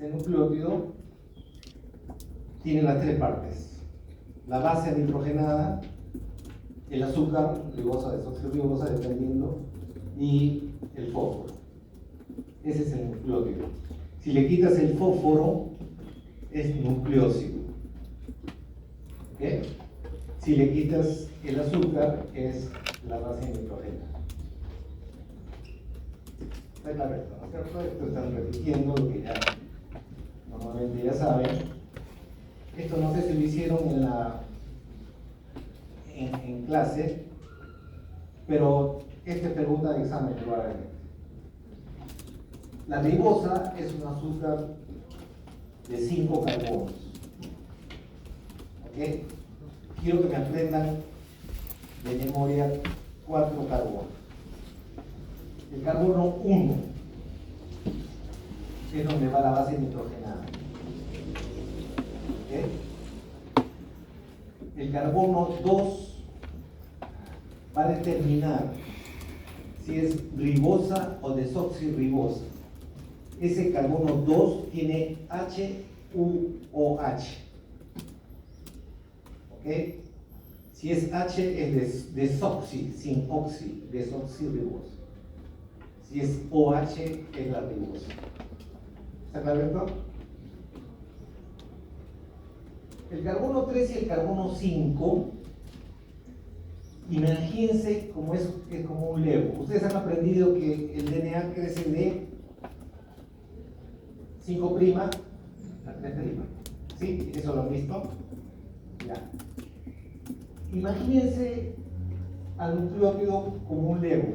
Este nucleótido tiene las tres partes: la base nitrogenada, el azúcar, ribosa, desoxirribosa, dependiendo, y el fósforo. Ese es el nucleótido. Si le quitas el fósforo, es nucleósido. ¿Okay? Si le quitas el azúcar, es la base nitrogenada. Está correcto, ¿no es cierto? Esto están repitiendo lo que ya normalmente ya saben. Esto no sé si lo hicieron en clase, pero esta es pregunta de examen probablemente. La ribosa es un azúcar de 5 carbonos. ¿Ok? Quiero que me aprendan de memoria 4 carbonos. El carbono 1 es donde va la base nitrogenada. ¿Ok? El carbono 2 va a determinar si es ribosa o desoxirribosa. Ese carbono 2 tiene HUOH. ¿Ok? Si es H es desoxi, sin oxi, desoxirribosa. Si es OH es la ribosa. ¿Está claro esto? El carbono 3 y el carbono 5, imagínense como es como un Lego. Ustedes han aprendido que el DNA crece de 5' a 3'. ¿Sí? ¿Eso lo han visto? Ya. Imagínense al nucleótido como un Lego,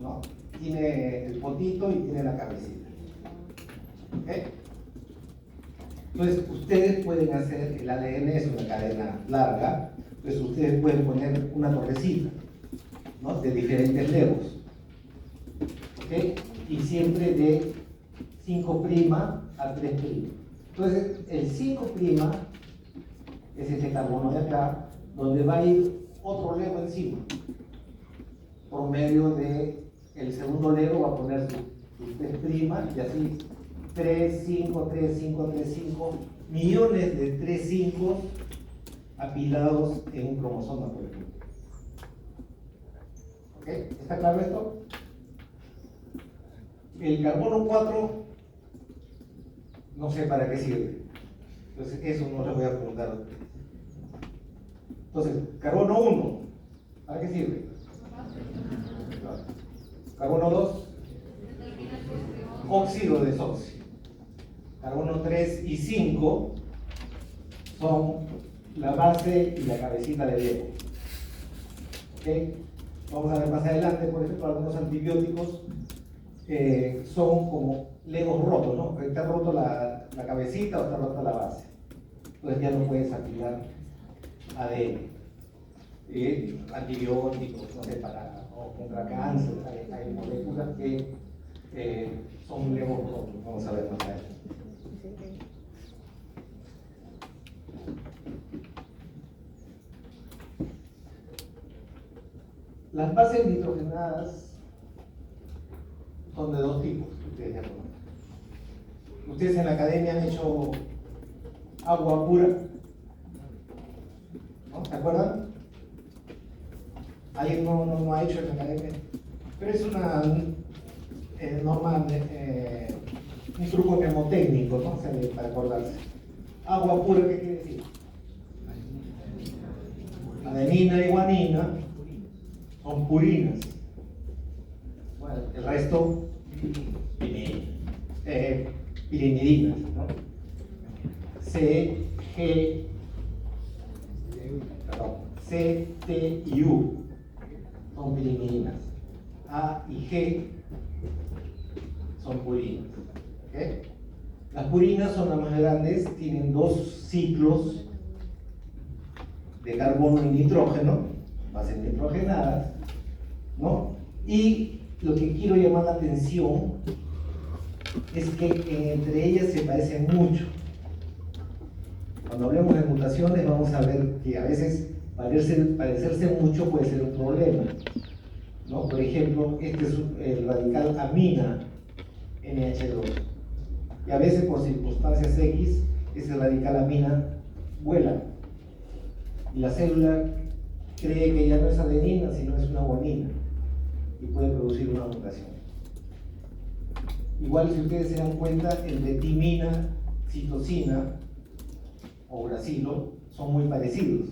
¿no? Tiene el potito y tiene la cabecita. ¿Ok? Entonces, ustedes pueden hacer, el ADN es una cadena larga, entonces ustedes pueden poner una torrecita, ¿no? De diferentes legos. ¿Ok? Y siempre de 5' a 3'. Entonces, el 5' es este carbono de acá, donde va a ir otro lego encima. Por medio de el segundo lego va a poner su 3' y así 3, 5, 3, 5, 3, 5, millones de 3, 5 apilados en un cromosoma, por ejemplo. ¿Ok? ¿Está claro esto? El carbono 4, no sé para qué sirve. Entonces, eso no les voy a preguntar a ustedes. Entonces, carbono 1, ¿para qué sirve? Carbono 2, óxido o desóxido. Carbono 3 y 5 son la base y la cabecita del Lego. ¿Ok? Vamos a ver más adelante, por ejemplo, algunos antibióticos son como legos rotos, ¿no? Está roto la cabecita o está rota la base. Entonces ya no puedes aplicar ADN. Antibióticos, no sé, contra cáncer, hay moléculas que son legos rotos. Vamos a ver más adelante. Las bases nitrogenadas son de dos tipos, ustedes ya conocen. Ustedes en la academia han hecho agua pura, ¿no? ¿Se acuerdan? ¿Alguien no ha hecho en la academia? Pero es una norma, un truco mnemotécnico, ¿no? O sea, para acordarse. Agua pura, ¿qué quiere decir? Adenina y guanina son purinas. Bueno, el resto, pirimidinas, ¿no? C, T y U son pirimidinas. A y G son purinas. ¿Okay? Las purinas son las más grandes, tienen 2 ciclos de carbono y nitrógeno, bases nitrogenadas, ¿no? Y lo que quiero llamar la atención es que entre ellas se parecen mucho. Cuando hablemos de mutaciones vamos a ver que a veces parecerse mucho puede ser un problema, ¿no? Por ejemplo, este es el radical amina, NH2. Y a veces por circunstancias X, ese radical amina vuela. Y la célula cree que ya no es adenina, sino es una guanina. Y puede producir una mutación. Igual, si ustedes se dan cuenta, entre timina, citosina o uracilo son muy parecidos.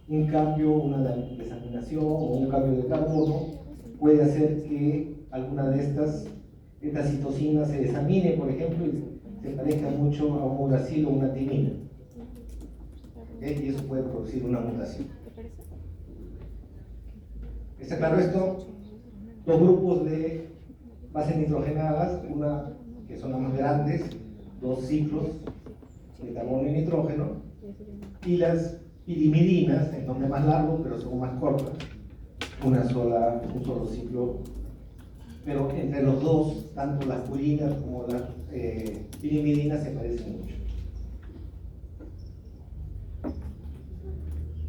Un cambio, una desaminación o un cambio de carbono puede hacer que alguna de estas citosinas se desamine, por ejemplo, y se parezca mucho a un uracilo o una timina. ¿Okay? Y eso puede producir una mutación. ¿Está claro esto? Dos grupos de bases nitrogenadas, una que son las más grandes, dos ciclos de carbono y nitrógeno, y las pirimidinas, en nombre más largo, pero son más cortas, un solo ciclo. Pero entre los dos, tanto las purinas como las pirimidinas se parecen mucho.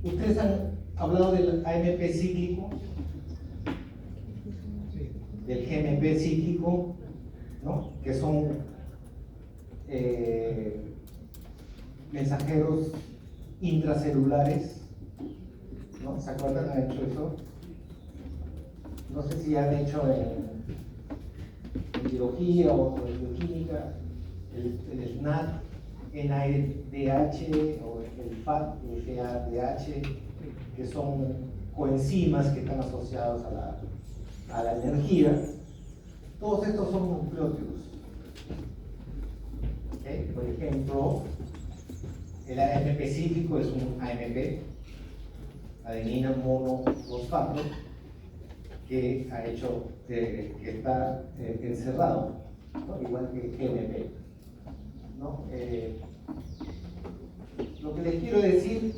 ¿Ustedes han hablado del AMP cíclico? Del GMP cíclico, ¿no? Que son mensajeros intracelulares, ¿no? ¿Se acuerdan? ¿Han hecho eso? No sé si han hecho en biología o en bioquímica el SNAD, NADH o el FAT, el GADH, que son coenzimas que están asociados a la energía. Todos estos son nucleótidos. ¿Okay? Por ejemplo, el AMP cíclico es un AMP, adenina monofosfato, que ha hecho, que está encerrado, ¿no? Igual que GMP, ¿no? Lo que les quiero decir,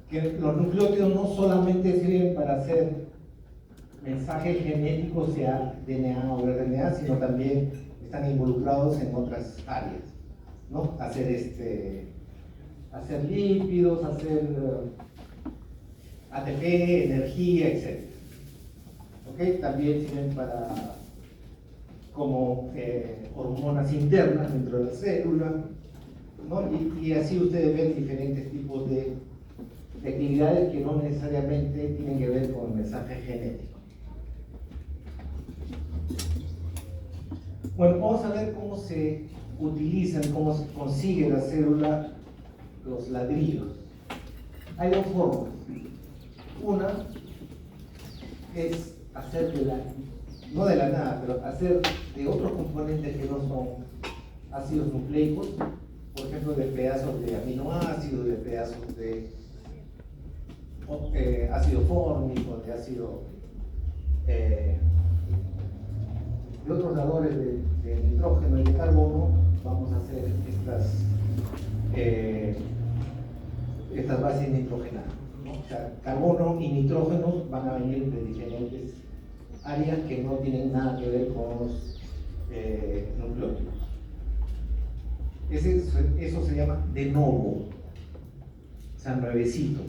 que los nucleótidos no solamente sirven para hacer mensajes genéticos, sea DNA o RNA, sino también están involucrados en otras áreas, ¿no? Hacer lípidos, hacer ATP, energía, etc. ¿Okay? También sirven como hormonas internas dentro de la célula, ¿no? Y así ustedes ven diferentes tipos de actividades que no necesariamente tienen que ver con el mensaje genético. Bueno, vamos a ver cómo se utilizan, cómo se consigue la célula los ladrillos. Hay dos formas. Una es hacer no de la nada, pero hacer de otros componentes que no son ácidos nucleicos, por ejemplo, de pedazos de aminoácidos, de pedazos de ácido fórmico, de ácido de otros dadores de nitrógeno y de carbono. Vamos a hacer estas bases nitrogenadas, ¿no? O sea, carbono y nitrógeno van a venir de diferentes áreas que no tienen nada que ver con los nucleótidos. Eso se llama de novo, o sea, nuevecito.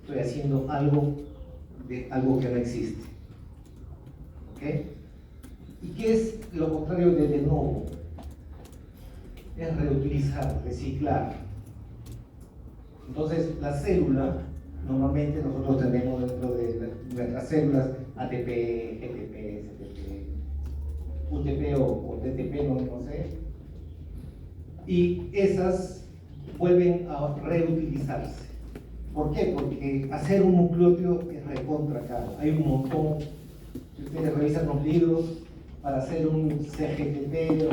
Estoy haciendo algo que no existe. ¿Ok? ¿Y qué es lo contrario de novo? Es reutilizar, reciclar. Entonces, la célula, normalmente nosotros tenemos dentro de nuestras células ATP, GTP, CTP, UTP o TTP, no sé. Y esas vuelven a reutilizarse. ¿Por qué? Porque hacer un nucleótido es recontra caro. Hay un montón. Si ustedes revisan los libros, para hacer un CGTP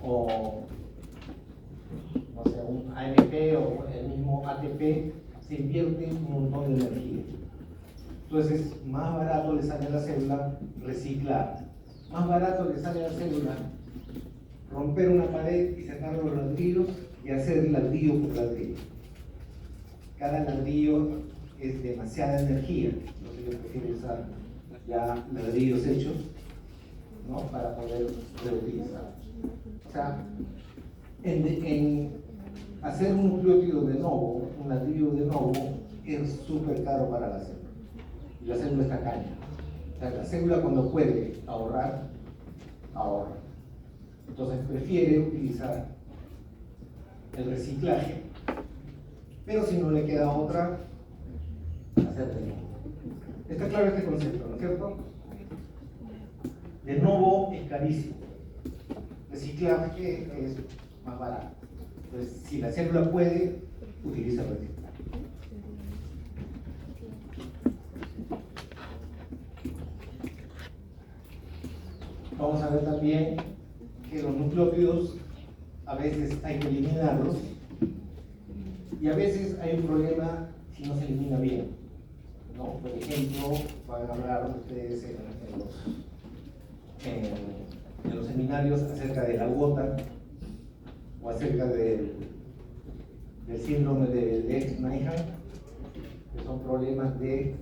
o no sé, un AMP o el mismo ATP, se invierte un montón de energía. Entonces, más barato le sale a la célula reciclar. Más barato le sale a la célula romper una pared y sacar los ladrillos y hacer ladrillo por ladrillo. Cada ladrillo es demasiada energía, entonces yo prefiero usar ya ladrillos hechos, ¿no? Para poder reutilizar. O sea, en hacer un nucleótido de novo, un ladrillo de novo, es súper caro para la célula. Y la célula está caña. sea, la célula cuando puede ahorrar, ahorra. Entonces prefiere utilizar el reciclaje, pero si no le queda otra, hacer de nuevo. Está claro este concepto, ¿no es cierto? De nuevo es carísimo. Reciclaje es más barato. Entonces, si la célula puede, utiliza el reciclaje. Vamos a ver también que los nucleótidos a veces hay que eliminarlos y a veces hay un problema si no se elimina bien, ¿no? Por ejemplo, van a hablar ustedes en los seminarios acerca de la gota o acerca del síndrome de Lesch-Nyhan, que son problemas de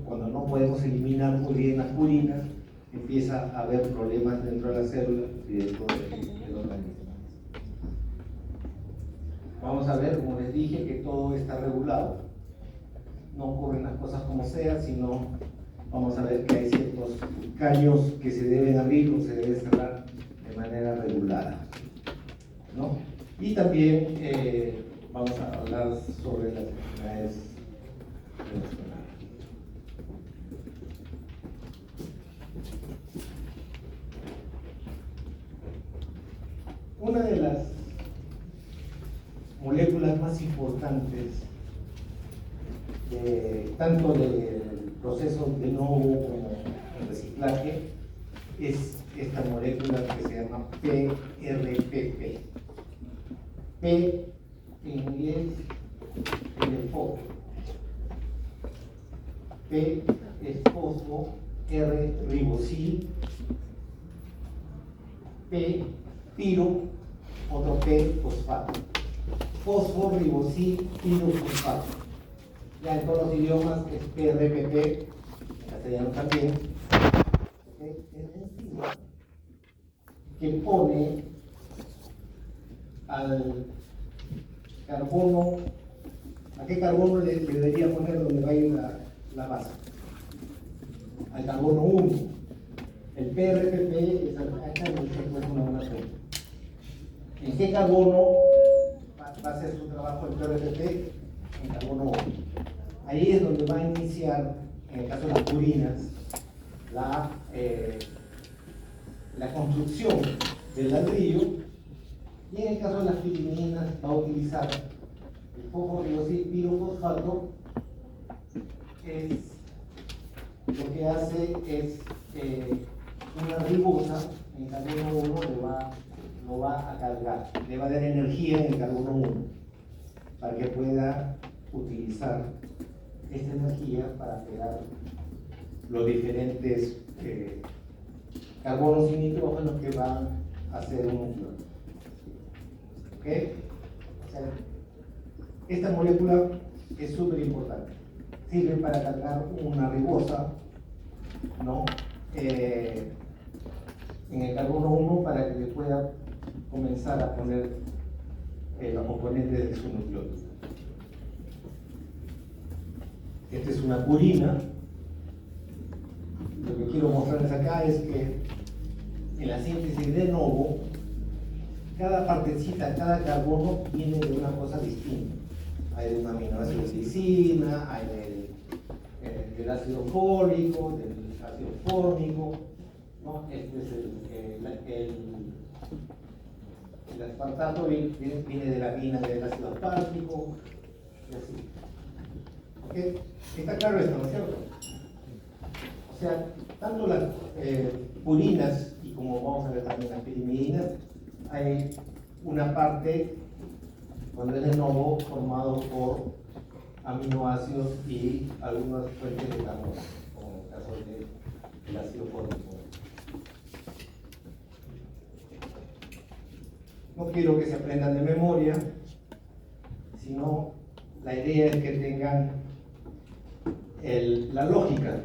cuando no podemos eliminar muy bien las purinas, empieza a haber problemas dentro de la célula y dentro del organismo. Vamos a ver, como les dije, que todo está regulado. No ocurren las cosas como sea, sino vamos a ver que hay ciertos caños que se deben abrir o se deben cerrar de manera regulada, ¿no? Y también vamos a hablar sobre las enfermedades relacionadas. Una de las moléculas más importantes, tanto del proceso de novo como el reciclaje, es esta molécula que se llama PRPP. P en inglés es de fosfo. P es fosfo, R ribosil, P piro, otro P fosfato. Fosfo, ribosil, piro, fosfato. Ya en todos los idiomas es PRPP, en castellano también. Es la enzima que pone al carbono, ¿a qué carbono le debería poner donde va a ir la base? Al carbono 1. El PRPP es acá en el puesto una buena pregunta. ¿En qué carbono va a hacer su trabajo el PRPP? En carbono 1. Ahí es donde va a iniciar, en el caso de las purinas, la construcción del ladrillo, y en el caso de las piriminas va a utilizar el fosfo, ribosil, pirofosfato. Lo que hace es una ribosa en carbono 1 lo va a cargar, le va a dar energía en el carbono 1 para que pueda utilizar esta energía para pegar los diferentes carbonos y nitrógenos que van a hacer un núcleo. ¿Ok? O sea, esta molécula es súper importante. Sirve para cargar una ribosa, ¿no? En el carbono 1 para que le pueda comenzar a poner los componentes de su nucleótido. Esta es una purina. Lo que quiero mostrarles acá es que en la síntesis de novo, cada partecita, cada carbono viene de una cosa distinta. Hay de un aminoácido de lisina, hay del ácido fólico, del ácido fórmico, ¿no? Este es el aspartato viene de la mina del ácido aspartico, y así. ¿Okay? Está claro esto, ¿no es cierto? O sea, tanto las purinas y como vamos a ver también las pirimidinas, hay una parte, cuando es de novo, formado por aminoácidos y algunas fuentes de carbono, como en el caso del ácido fórmico. No quiero que se aprendan de memoria, sino la idea es que tengan la lógica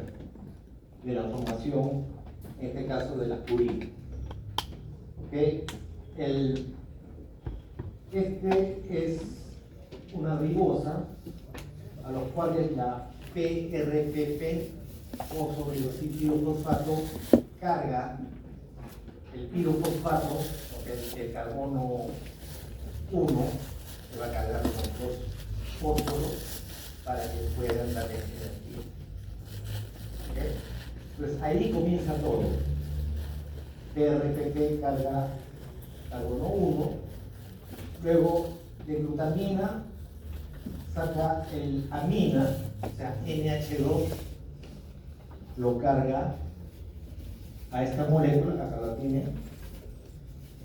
de la formación, en este caso de las purinas. ¿Okay? Este es una ribosa a los cuales la PRPP fosforiloxipirofosfato carga el pirofosfato, el carbono 1, que va a cargar los dos fósforos para que puedan dar energía. ¿Okay? Entonces ahí comienza todo. PRPP carga carbono 1, luego de glutamina saca el amina, o sea, NH2, lo carga a esta molécula, acá la tiene,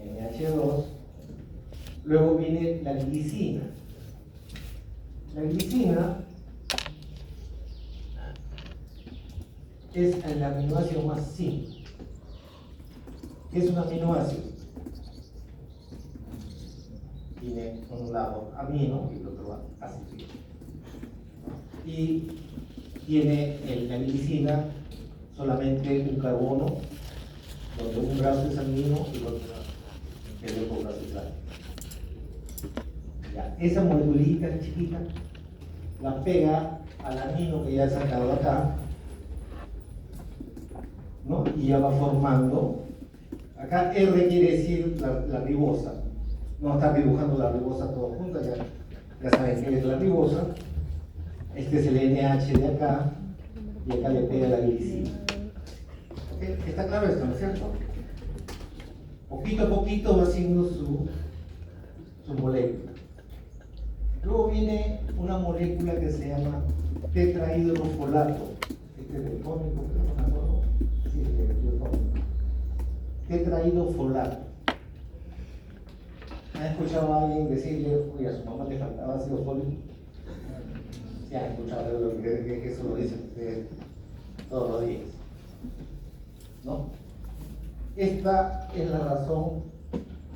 NH2, luego viene la glicina. La glicina es el aminoácido más simple. ¿Qué es un aminoácido? Tiene un lado amino y el otro lado ácido. Y tiene la glicina solamente un carbono, donde un brazo es amino y el otro brazo es ácido. Ya, esa moleculita chiquita la pega al amino que ya he sacado acá, ¿no? Y ya va formando. Acá R quiere decir la ribosa. No está dibujando la ribosa toda junta, ya saben qué es la ribosa. Este es el NH de acá, y acá le pega la glicina. ¿Okay? ¿Está claro esto, no es cierto? Poquito a poquito va haciendo su molécula. Luego viene una molécula que se llama tetrahidrofolato. Este es el cónico, pero no me acuerdo. Sí, el cónico. Tetrahidrofolato. ¿Han escuchado a alguien decirle, uy, a su mamá le faltaba ácido fólico? Sí, han escuchado que eso lo dicen ustedes todos los días, ¿no? Esta es la razón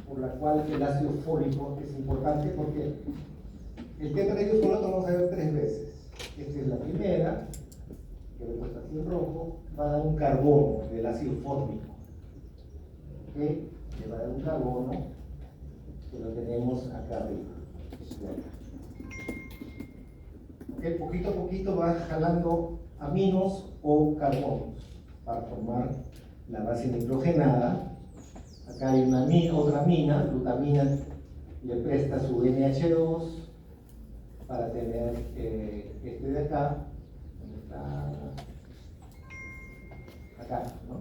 por la cual el ácido fólico es importante, porque el tetrahidrofolato lo vamos a ver 3 veces. Esta es la primera, que le he puesto aquí en rojo, va a dar un carbono del ácido fórmico. ¿Okay? Le va a dar un carbono que lo tenemos acá arriba. ¿Okay? Poquito a poquito va jalando aminos o carbonos para formar la base nitrogenada. Acá hay otra amina, glutamina le presta su NH2 para tener este de acá, ¿dónde está? Acá, ¿no?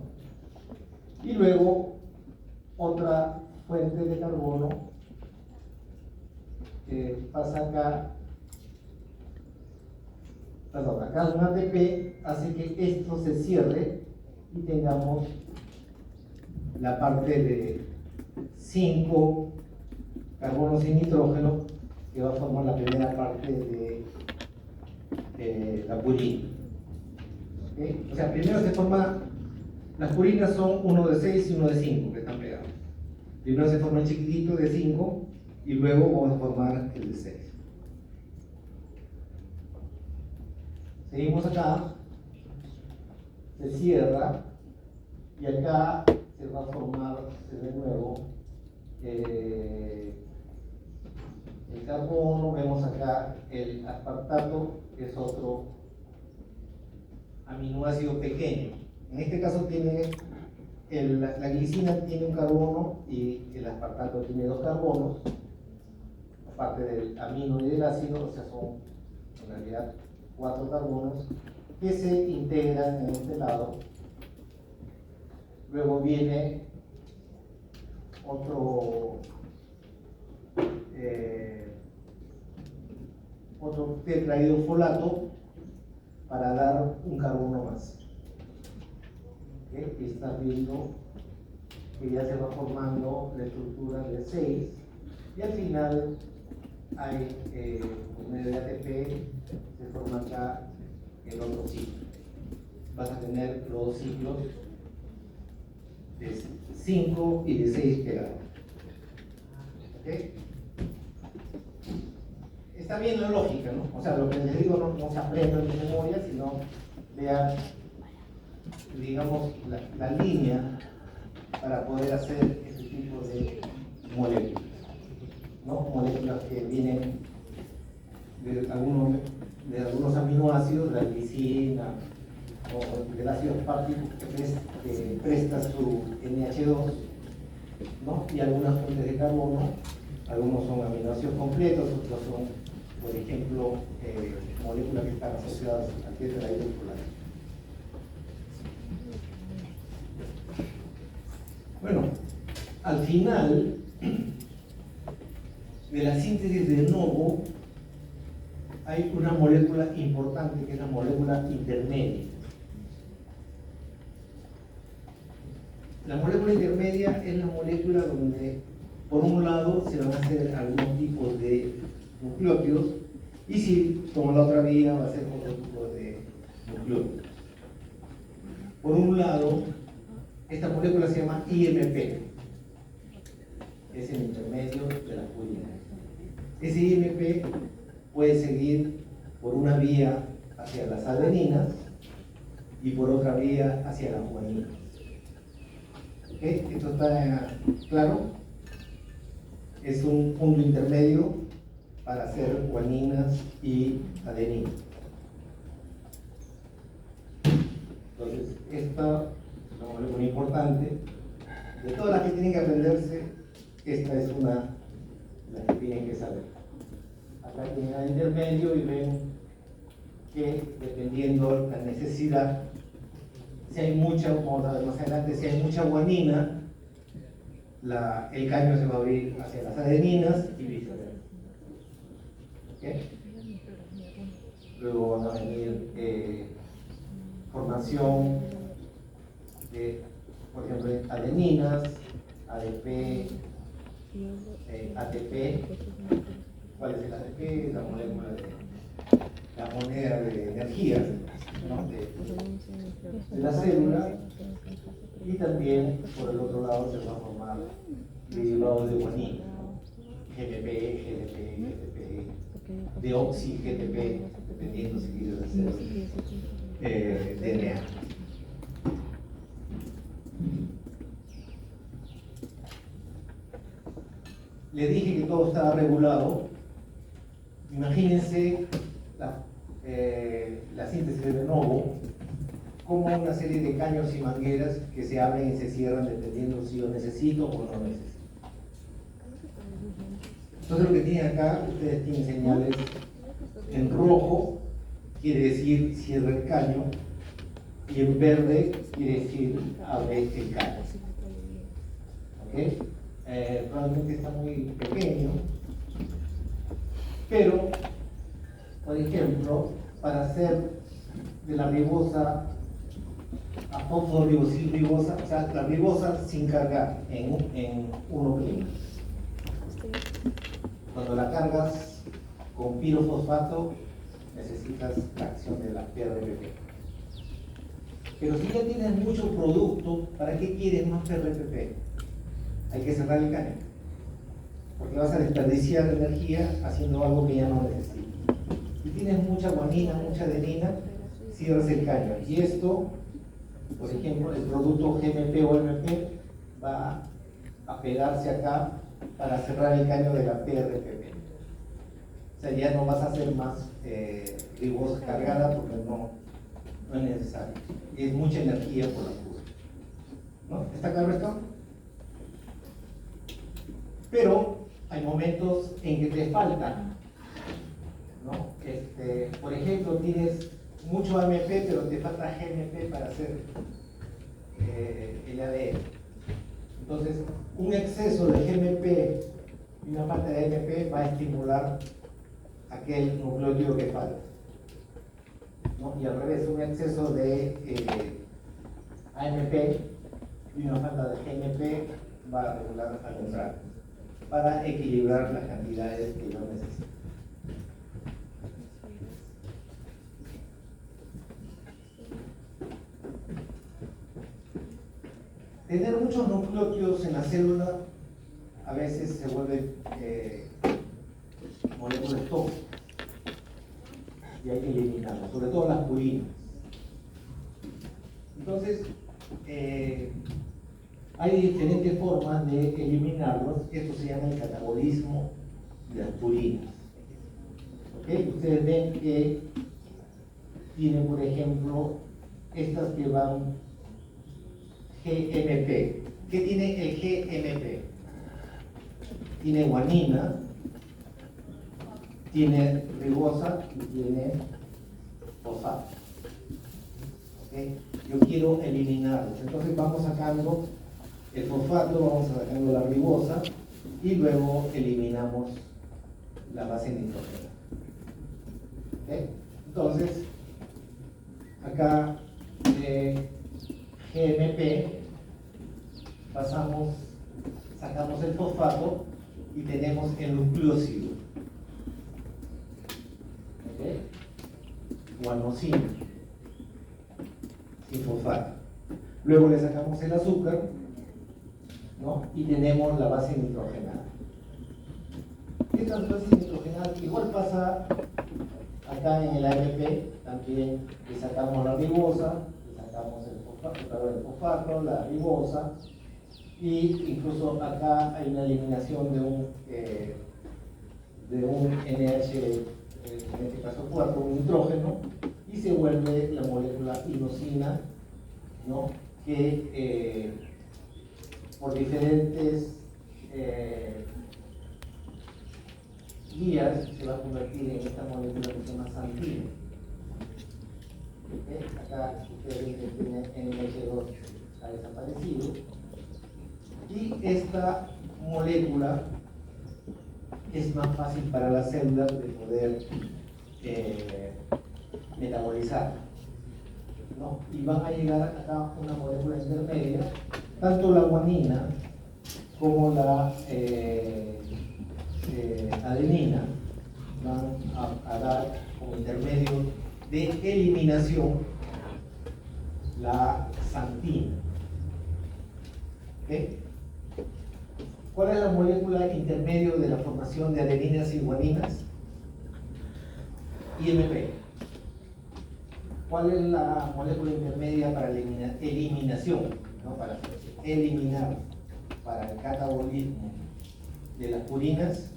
Y luego otra fuente de carbono que pasa acá, perdón, acá un ATP hace que esto se cierre y tengamos la parte de 5 carbonos sin nitrógeno que va a formar la primera parte de la purina. ¿Okay? O sea, primero se forma, las purinas son uno de 6 y uno de 5 que están pegados. Primero se forma el chiquitito de 5 y luego vamos a formar el de 6. Seguimos acá, se cierra y acá se va a formar de nuevo el carbono. Vemos acá el aspartato, que es otro aminoácido pequeño. En este caso tiene la glicina tiene un carbono y el aspartato tiene 2 carbonos, aparte del amino y del ácido, o sea, son en realidad 4 carbonos que se integran en este lado. Luego viene otro tetrahidrofolato para dar un carbono más. ¿Okay? Y estás viendo que ya se va formando la estructura de 6 y al final hay por medio de ATP se forma acá el otro ciclo. Vas a tener los 2 ciclos de 5 y de 6 pegados. ¿Okay? Está bien la lógica, ¿no? O sea, lo que les digo no se aprende de memoria, sino vean, digamos, la línea para poder hacer este tipo de moléculas, ¿no? Moléculas que vienen de algunos aminoácidos, la glicina, o del ácido aspartic que presta su NH2, ¿no? Y algunas fuentes de carbono, algunos son aminoácidos completos, otros son, por ejemplo, moléculas que están asociadas al tetrahidrofolate. Bueno, al final de la síntesis de novo hay una molécula importante que es la molécula intermedia. La molécula intermedia es la molécula donde, por un lado, se van a hacer algunos tipos de nucleótidos y si toma la otra vía va a ser otro tipo de nucleótidos. Por un lado, esta molécula se llama IMP, es el intermedio de la purina. Ese IMP puede seguir por una vía hacia las adeninas y por otra vía hacia las guaninas. ¿Okay? ¿Esto está claro? Es un punto intermedio para hacer guaninas y adeninas. Entonces, esta es una molécula importante. De todas las que tienen que aprenderse, esta es una de las que tienen que saber. Acá tienen el intermedio y ven que dependiendo la necesidad, si hay mucha, vamos a ver más adelante, si hay mucha guanina, el caño se va a abrir hacia las adeninas y viceversa. ¿Okay? Luego van a venir formación de, por ejemplo, adeninas, ADP, ATP. ¿Cuál es el ATP? La moneda de energía, ¿no? de la célula, y también por el otro lado se va a formar derivados de guanina, GTP, GDP, GTP, deoxi, GTP, dependiendo si quieres hacer DNA. Le dije que todo estaba regulado. Imagínense la síntesis de novo como una serie de caños y mangueras que se abren y se cierran dependiendo si yo necesito o no necesito. Entonces lo que tienen acá, ustedes tienen señales en rojo, quiere decir cierra el caño, y en verde quiere decir abre el caño. ¿Okay? Probablemente está muy pequeño, pero, por ejemplo, para hacer de la ribosa a fosforibosilribosa, o sea, la ribosa sin cargar en 1'. Cuando la cargas con pirofosfato, necesitas la acción de la PRPP. Pero si ya tienes mucho producto, ¿para qué quieres más PRPP? Hay que cerrar el caño, porque vas a desperdiciar energía haciendo algo que ya no necesitas. Si tienes mucha guanina, mucha adenina, cierras el caño. Y esto, por ejemplo, el producto GMP o MP va a pegarse acá para cerrar el caño de la PRPP. O sea, ya no vas a hacer más ribosa cargada porque no es necesario. Y es mucha energía por la fuga. ¿No? ¿Está claro esto? Pero hay momentos en que te faltan, ¿no? Por ejemplo, tienes mucho AMP, pero te falta GMP para hacer el ADN. Entonces, un exceso de GMP y una falta de AMP va a estimular aquel nucleótido que falta, ¿no? Y al revés, un exceso de AMP y una falta de GMP va a regular al contrario, para equilibrar las cantidades que yo necesito. Tener muchos nucleótidos en la célula a veces se vuelve moléculas tóxicas y hay que eliminarlas, sobre todo las purinas. Entonces, hay diferentes formas de eliminarlos. Esto se llama el catabolismo de las purinas. ¿Okay? Ustedes ven que tienen, por ejemplo, estas que van GMP. ¿Qué tiene el GMP? Tiene guanina, tiene ribosa y tiene fosfato. ¿Okay? Yo quiero eliminarlos, entonces vamos sacando el fosfato, vamos sacando la ribosa y luego eliminamos la base nitrógena. ¿Okay? Entonces, acá de GMP sacamos el fosfato y tenemos el nucleósido. ¿Okay? Guanosina, sin fosfato. Luego le sacamos el azúcar, ¿no? Y tenemos la base nitrogenada. Esta base nitrogenada igual pasa acá en el AMP, también le sacamos la ribosa, le sacamos el fosfato, la ribosa, y incluso acá hay una eliminación de un NH, en este caso 4, un nitrógeno, y se vuelve la molécula inosina, ¿no? Que por diferentes guías se va a convertir en esta molécula que se llama santina. ¿Okay? Acá ustedes ven que tiene NH2, ha desaparecido. Y esta molécula es más fácil para las células de poder metabolizar, ¿no? Y van a llegar acá una molécula intermedia, tanto la guanina como la adenina van a dar como intermedio de eliminación la santina. ¿Okay? ¿Cuál es la molécula intermedio de la formación de adeninas y guaninas? IMP. ¿Cuál es la molécula intermedia para eliminación? ¿No? Para eliminar, para el catabolismo de las purinas,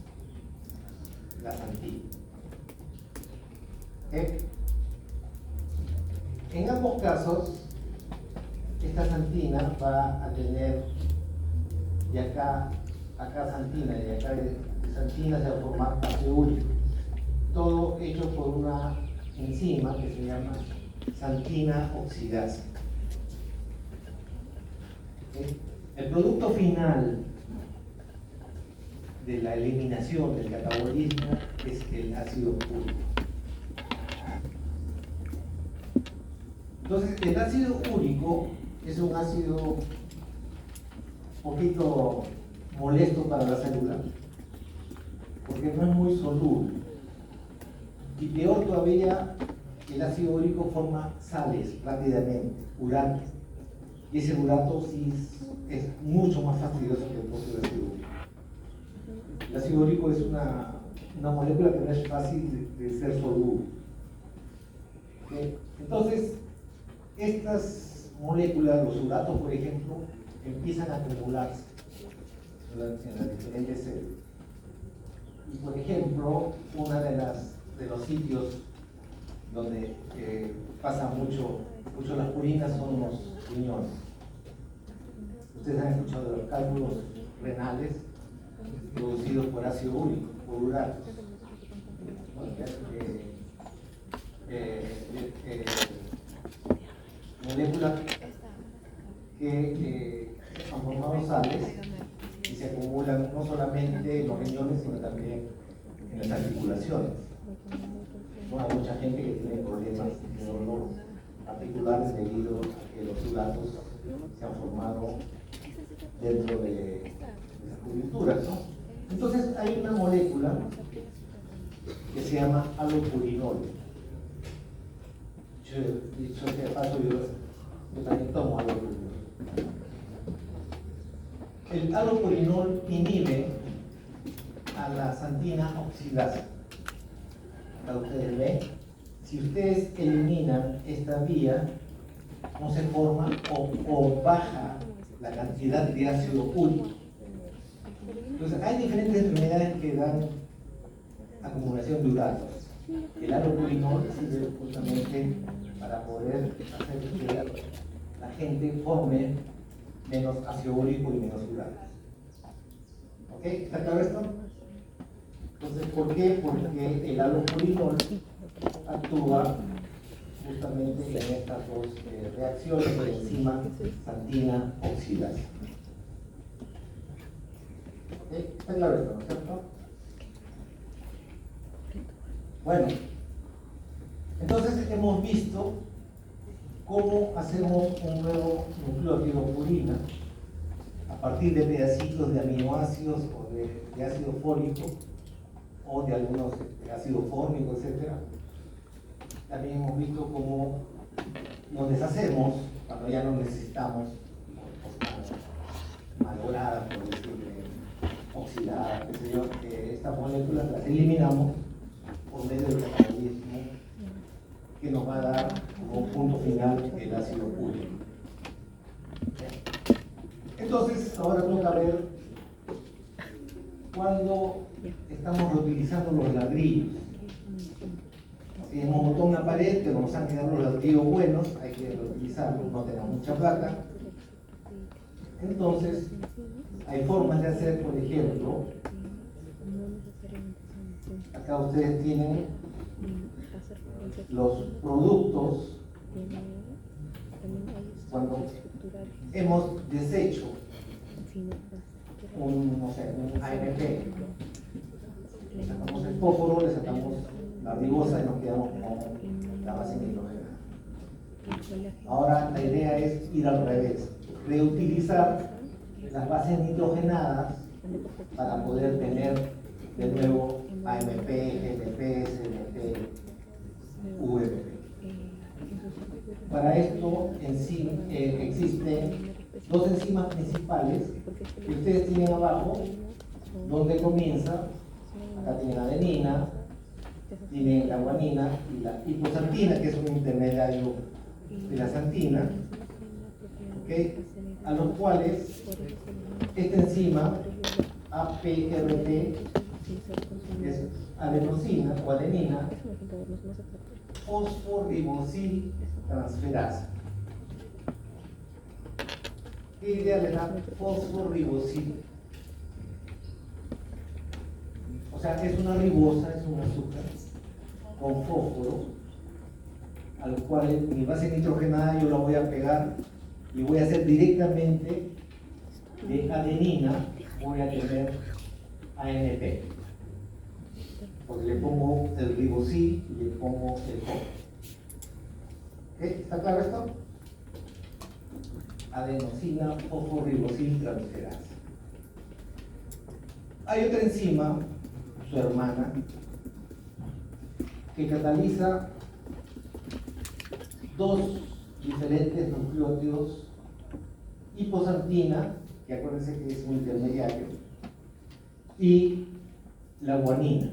la santina. ¿Okay? En ambos casos, esta santina va a tener, de acá santina, y de acá de santina se va a formar ácido úrico. Todo hecho por una enzima que se llama santina oxidasa. ¿Okay? El producto final de la eliminación del catabolismo es el ácido úrico. Entonces, el ácido úrico es un ácido un poquito molesto para la célula, porque no es muy soluble. Y peor todavía, el ácido úrico forma sales rápidamente, urato. Y ese urato sí es mucho más fastidioso que el propio ácido úrico. El ácido úrico es una molécula que no es fácil de ser soluble. ¿Okay? Entonces, estas moléculas, los uratos por ejemplo, empiezan a acumularse en las diferentes células. Y por ejemplo, uno de los sitios donde pasa mucho las purinas son los riñones. Ustedes han escuchado de los cálculos renales producidos por ácido úrico, por uratos. Moléculas que han formado sales y se acumulan no solamente en los riñones, sino también en las articulaciones. Bueno, hay mucha gente que tiene problemas de dolor articulares debido a que los uratos se han formado dentro de las curvituras, ¿no? Entonces hay una molécula que se llama alopurinol. Dicho sea de paso, yo también tomo alopurinol. El alopurinol inhibe a la santina oxidasa. Acá ustedes ven, si ustedes eliminan esta vía, no se forma o baja la cantidad de ácido úrico. Entonces, hay diferentes enfermedades que dan acumulación de uratos. El alopurinol sirve justamente para poder hacer que la gente forme menos ácido úrico y menos uranos. ¿Ok? ¿Está claro esto? Entonces, ¿por qué? Porque el alopurinol actúa justamente en estas dos reacciones de enzima xantina oxidasa. ¿Ok? ¿Está claro esto, no es cierto? Bueno, entonces hemos visto cómo hacemos un nuevo nucleótido purina a partir de pedacitos de aminoácidos o de ácido fólico o de algunos ácido fórmico, etc. También hemos visto cómo nos deshacemos cuando ya no necesitamos, malogradas, por decirlo, oxidadas, qué sé yo, estas moléculas las eliminamos por medio del catabolismo que nos va a dar como punto final el ácido úrico. Entonces, ahora toca ver cuando estamos reutilizando los ladrillos. Si hemos montado una pared, pero nos han quedado los ladrillos buenos, hay que reutilizarlos, no tenemos mucha plata. Entonces, hay formas de hacer, por ejemplo, acá ustedes tienen los productos cuando hemos deshecho no sé, un AMP, le sacamos el fósforo, le sacamos la ribosa y nos quedamos con la base nitrogenada. Ahora la idea es ir al revés, reutilizar las bases nitrogenadas para poder tener de nuevo AMP, GMP, CMP, VMP. Para esto existen dos enzimas principales que ustedes tienen abajo, donde comienza. Acá tienen la adenina, tienen la guanina y la hipoxantina, que es un intermediario de la xantina, ¿okay? A los cuales esta enzima APRT, que es adenosina o adenina, fosforibosil transferasa. ¿Qué idea le da fosforibosil? O sea, es una ribosa, es un azúcar con fósforo, al cual mi base nitrogenada yo la voy a pegar y voy a hacer directamente de adenina, voy a tener ANP. Porque le pongo el ribosil y le pongo el fósforo. ¿Ok? ¿Está claro esto? Adenosina fosforibosil transferasa. Hay otra enzima, su hermana, que cataliza dos diferentes nucleótidos, hipoxantina, que acuérdense que es un intermediario, y la guanina,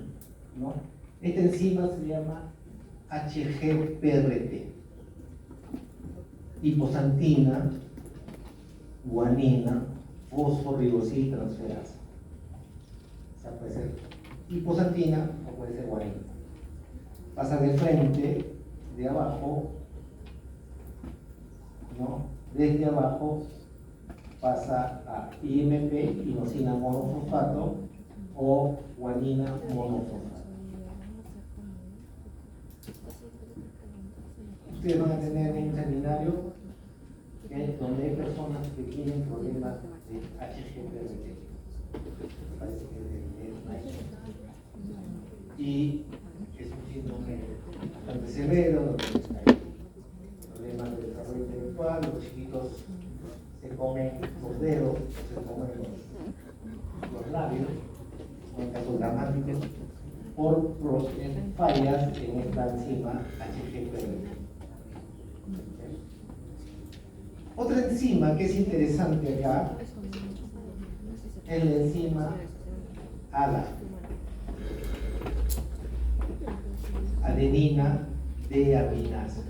¿no? Esta enzima se llama HGPRT. Hipoxantina, guanina, fosforibosil transferasa. O sea, puede ser hipoxantina o puede ser guanina. Pasa de frente, de abajo, ¿no? Desde abajo pasa a IMP, inosina monofosfato, o guanina monofosfato. Ustedes van a tener un seminario donde hay personas que tienen problemas de HGPRT. Parece que es una H. Y es un síndrome bastante severo, donde hay problemas de desarrollo intelectual, los chiquitos se comen los dedos, se comen los labios, en casos dramáticos, por fallas en esta enzima HGPRT. Otra enzima que es interesante acá es la enzima ADA, adenina deaminasa.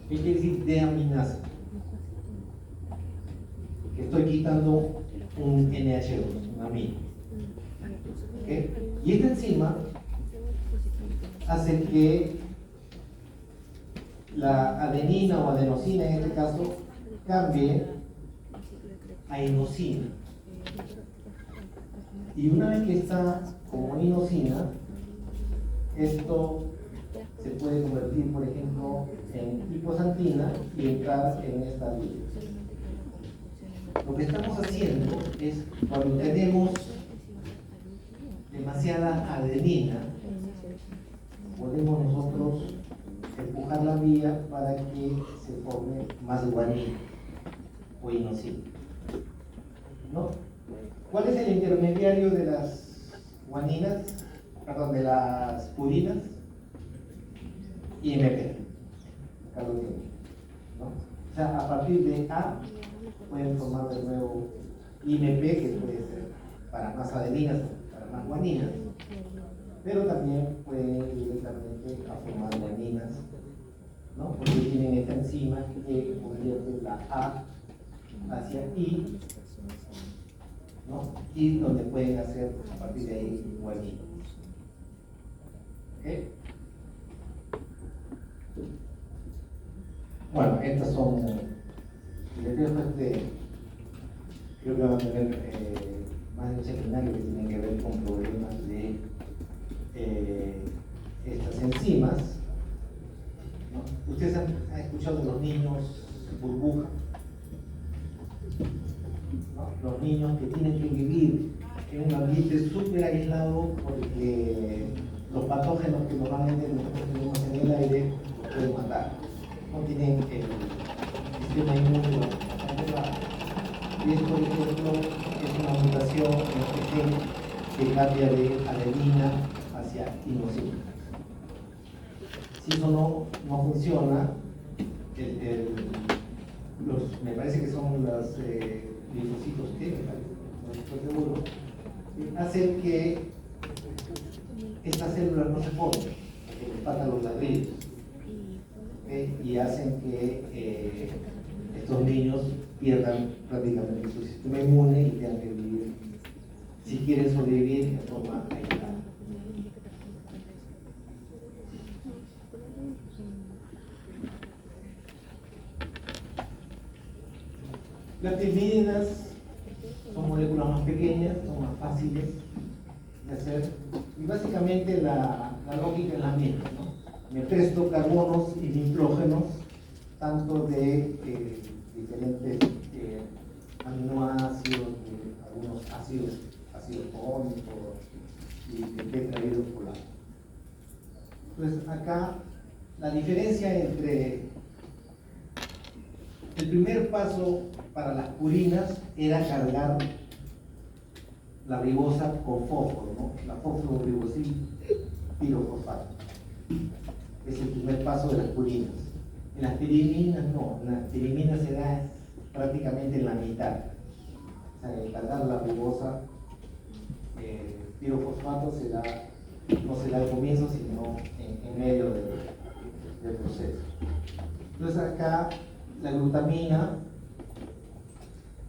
¿Qué quiere decir deaminasa? Que estoy quitando un NH2, un amino. ¿Okay? Y esta enzima hace que la adenina o adenosina en este caso cambie a inosina. Y una vez que está como inosina, esto se puede convertir, por ejemplo, en hiposantina y entrar en esta vía. Lo que estamos haciendo es, cuando tenemos demasiada adenina, podemos nosotros empujar la vía para que se forme más guanina o inosina, ¿no? ¿Cuál es el intermediario de las guaninas? Perdón, de las purinas. IMP. Acá lo tienen, ¿no? O sea, a partir de A pueden formar de nuevo IMP, que puede ser para más adeninas, para más guaninas, pero también pueden ir directamente a formar guaninas, ¿no? Porque tienen esta enzima que convierte la A hacia I, ¿no? Y donde pueden hacer a partir de ahí guaninas. ¿Okay? Bueno, estas son, les dejo creo que van a tener más de un seminario que tienen que ver con problemas de estas enzimas, ¿no? Ustedes han escuchado de los niños burbuja, ¿no? Los niños que tienen que vivir en un ambiente súper aislado porque los patógenos que normalmente nosotros tenemos en el aire los pueden matar. No tienen el sistema inmune bastante bajo. Y esto, por ejemplo, es una mutación en este gen que cambia de adenina hacia inosina. Si eso no funciona, me parece que son los linfocitos T, no estoy seguro, hacen que estas células no se formen, porque les faltan los ladrillos. Y hacen que estos niños pierdan prácticamente su sistema inmune y tengan que vivir, si quieren sobrevivir, de forma aislada. Las pirimidinas son moléculas más pequeñas, son más fáciles de hacer, y básicamente la lógica es la misma, ¿no? Me presto carbonos y nitrógenos, tanto de diferentes aminoácidos, algunos ácidos fólicos y de tetrahidrofolato. Entonces acá la diferencia entre el primer paso para las purinas era cargar la ribosa con fósforo, ¿no? La fosforibosil pirofosfato. Es el primer paso de las purinas. En las piriminas no, en las piriminas se da prácticamente en la mitad. O sea, el cargar la ribosa pirofosfato no se da al comienzo, sino en medio del proceso. Entonces acá la glutamina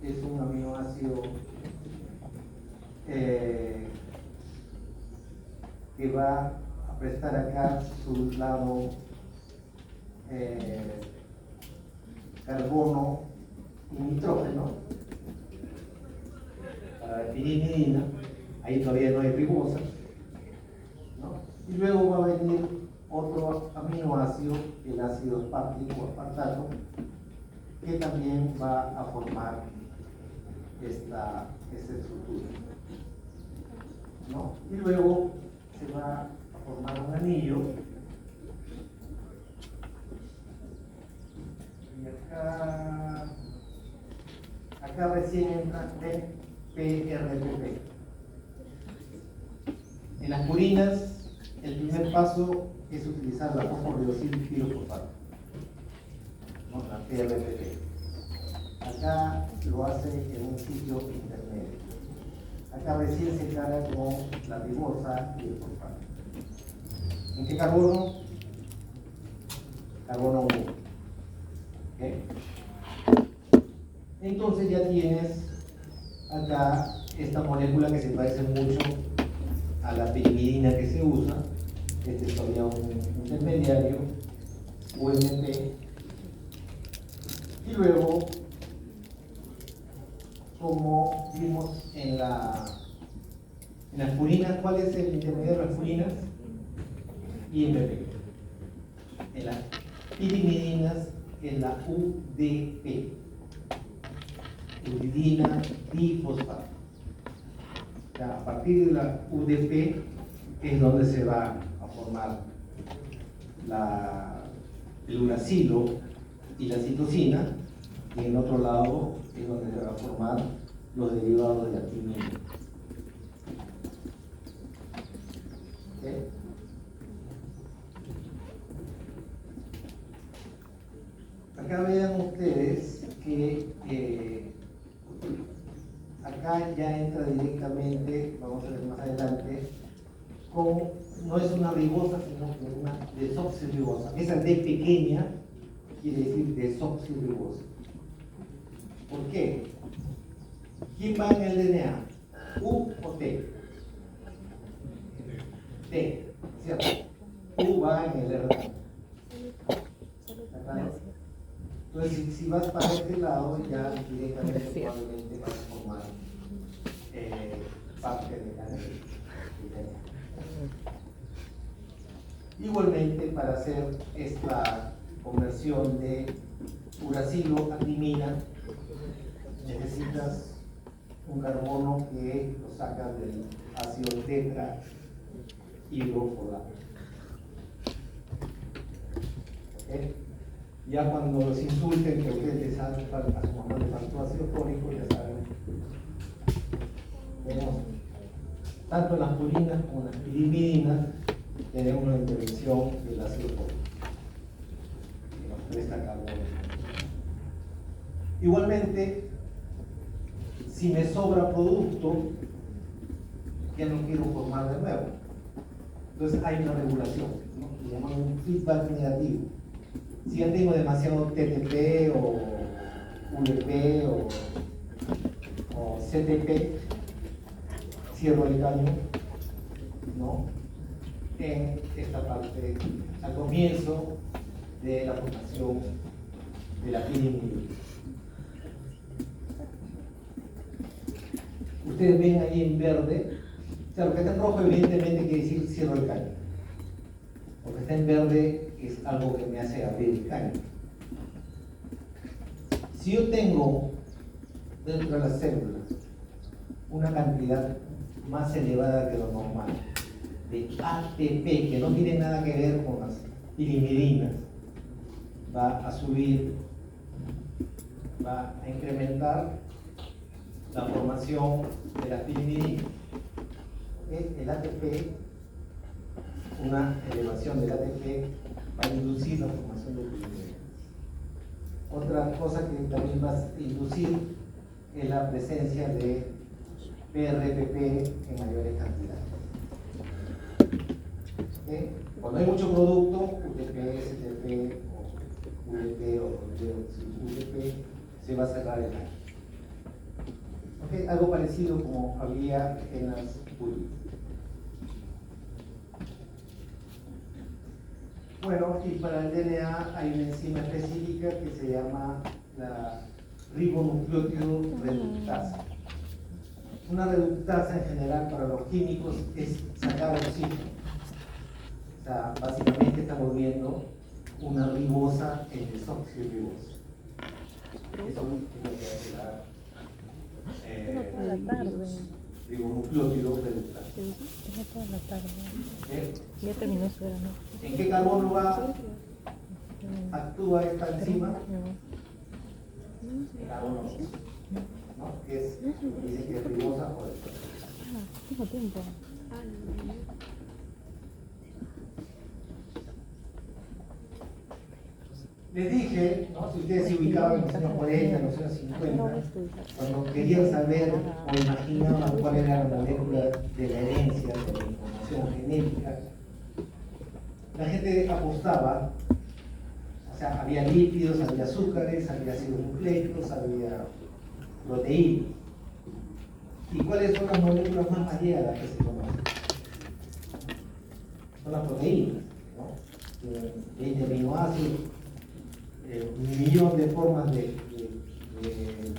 es un aminoácido que va a prestar acá su lado carbono y nitrógeno para la pirimidina. Ahí todavía no hay ribosa, ¿no? Y luego va a venir otro aminoácido, el ácido espártico o aspartato, que también va a formar esta estructura, ¿no? Y luego se va a formar un anillo, y acá recién entra PRPP. En las purinas, el primer paso es utilizar la fosforibosil pirofosfato, ¿no? La PRPP. Acá lo hace en un sitio intermedio. Acá recién se carga con la ribosa y el fosfato. ¿En qué carbono? Carbono 1. ¿Okay? Entonces ya tienes acá esta molécula que se parece mucho a la pirimidina que se usa. Este es todavía un intermediario, UMP. Y luego, como vimos en las purinas, ¿cuál es el intermediario de las purinas? IMP. En las pirimidinas, en la UDP. Uridina difosfato. A partir de la UDP es donde se va a formar el uracilo y la citosina, y en el otro lado es donde se va a formar los derivados de la timina. ¿Okay? Acá vean ustedes que acá ya entra directamente, vamos a ver más adelante, no es una ribosa, sino que una desoxirribosa. Esa D pequeña quiere decir desoxirribosa. ¿Por qué? ¿Quién va en el DNA? ¿U o T? T, ¿cierto? U va en el RNA. Entonces, si vas para este lado, ya directamente probablemente vas a formar parte de la DNA. Igualmente, para hacer esta conversión de uracilo a timina, necesitas un carbono que lo sacas del ácido tetrahidrofolado. ¿Okay? Ya cuando los insulten que a ustedes les hace falta, a su mamá le faltó ácido fólico, ya saben. Vemos, tanto en las purinas como en las pirimidinas, tenemos una intervención del ácido fólico, que nos presta carbono. Igualmente, si me sobra producto, ya no quiero formar de nuevo. Entonces hay una regulación, ¿no? Se llama un feedback negativo. Si ya tengo demasiado TTP o UDP o CTP, cierro el caño, ¿no? En esta parte, al comienzo de la formación de la pirimidina. Ustedes ven ahí en verde, o sea, lo que está en rojo evidentemente quiere decir cierro el caño. Lo que está en verde es algo que me hace abrir el caño. Si yo tengo dentro de las células una cantidad más elevada que lo normal de ATP, que no tiene nada que ver con las pirimidinas, va a subir, va a incrementar la formación de las pirimidinas. El ATP, una elevación del ATP, va a inducir la formación de pirimidinas. Otra cosa que también va a inducir es la presencia de PRPP en mayores cantidades. ¿Okay? Cuando hay mucho producto, UTP, STP, o UDP o UDP, se va a cerrar el caño. ¿Okay? Algo parecido como había en las purinas. Bueno, y para el DNA hay una enzima específica que se llama la ribonucleótido reductasa. Una reductasa en general para los químicos es sacar oxígeno. O sea, básicamente estamos viendo una ribosa en desoxirribosa. Eso es lo que hace la ribonucleótido reductasa. Ya terminó su verano. ¿En qué carbono actúa esta enzima? En carbono 2, ¿no? Que es, dice que es ribosa o desoxirribosa. Tengo tiempo. Les dije, ¿no? Si ustedes se ubicaban en los años 40, en los años 50, cuando querían saber o imaginaban cuál era la molécula de la herencia, de la información genética, la gente apostaba, o sea, había lípidos, había azúcares, había ácidos nucleicos, había proteínas. ¿Y cuáles son las moléculas más variadas que se conocen? Son las proteínas, ¿no? 20 aminoácidos, un millón de formas de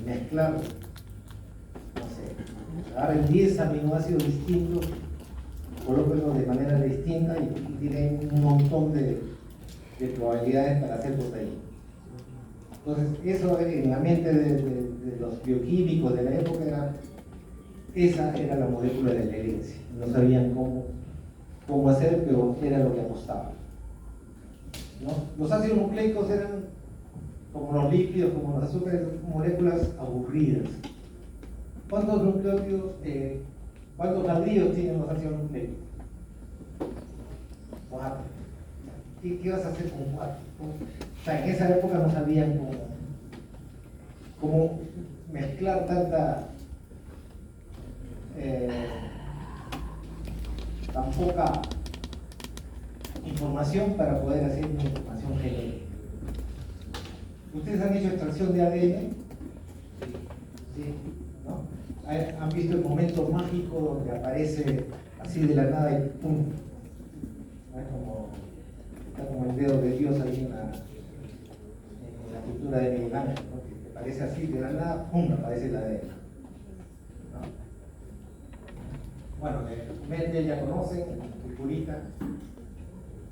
mezclar, no sé, agarren 10 aminoácidos distintos, colóquenlos de manera distinta y tienen un montón de probabilidades para hacer proteína. Entonces, eso en la mente de los bioquímicos de la época esa era la molécula de la herencia. No sabían cómo hacer, pero era lo que apostaban, ¿no? Los ácidos nucleicos eran como los lípidos, como los azúcares, moléculas aburridas. ¿Cuántos nucleótidos, cuántos ladrillos tienen los ácidos nucleicos? 4. ¿Qué vas a hacer con 4? O sea, en esa época no sabían cómo mezclar tan poca información para poder hacer una información genética. ¿Ustedes han hecho extracción de ADN? Sí, ¿no? ¿Han visto el momento mágico donde aparece así de la nada y pum? Está como el dedo de Dios ahí en la pintura de Miguel Ángel, ¿no? Que parece así de la nada, pum, aparece el ADN. Bueno, Mendel ya conocen, el curita,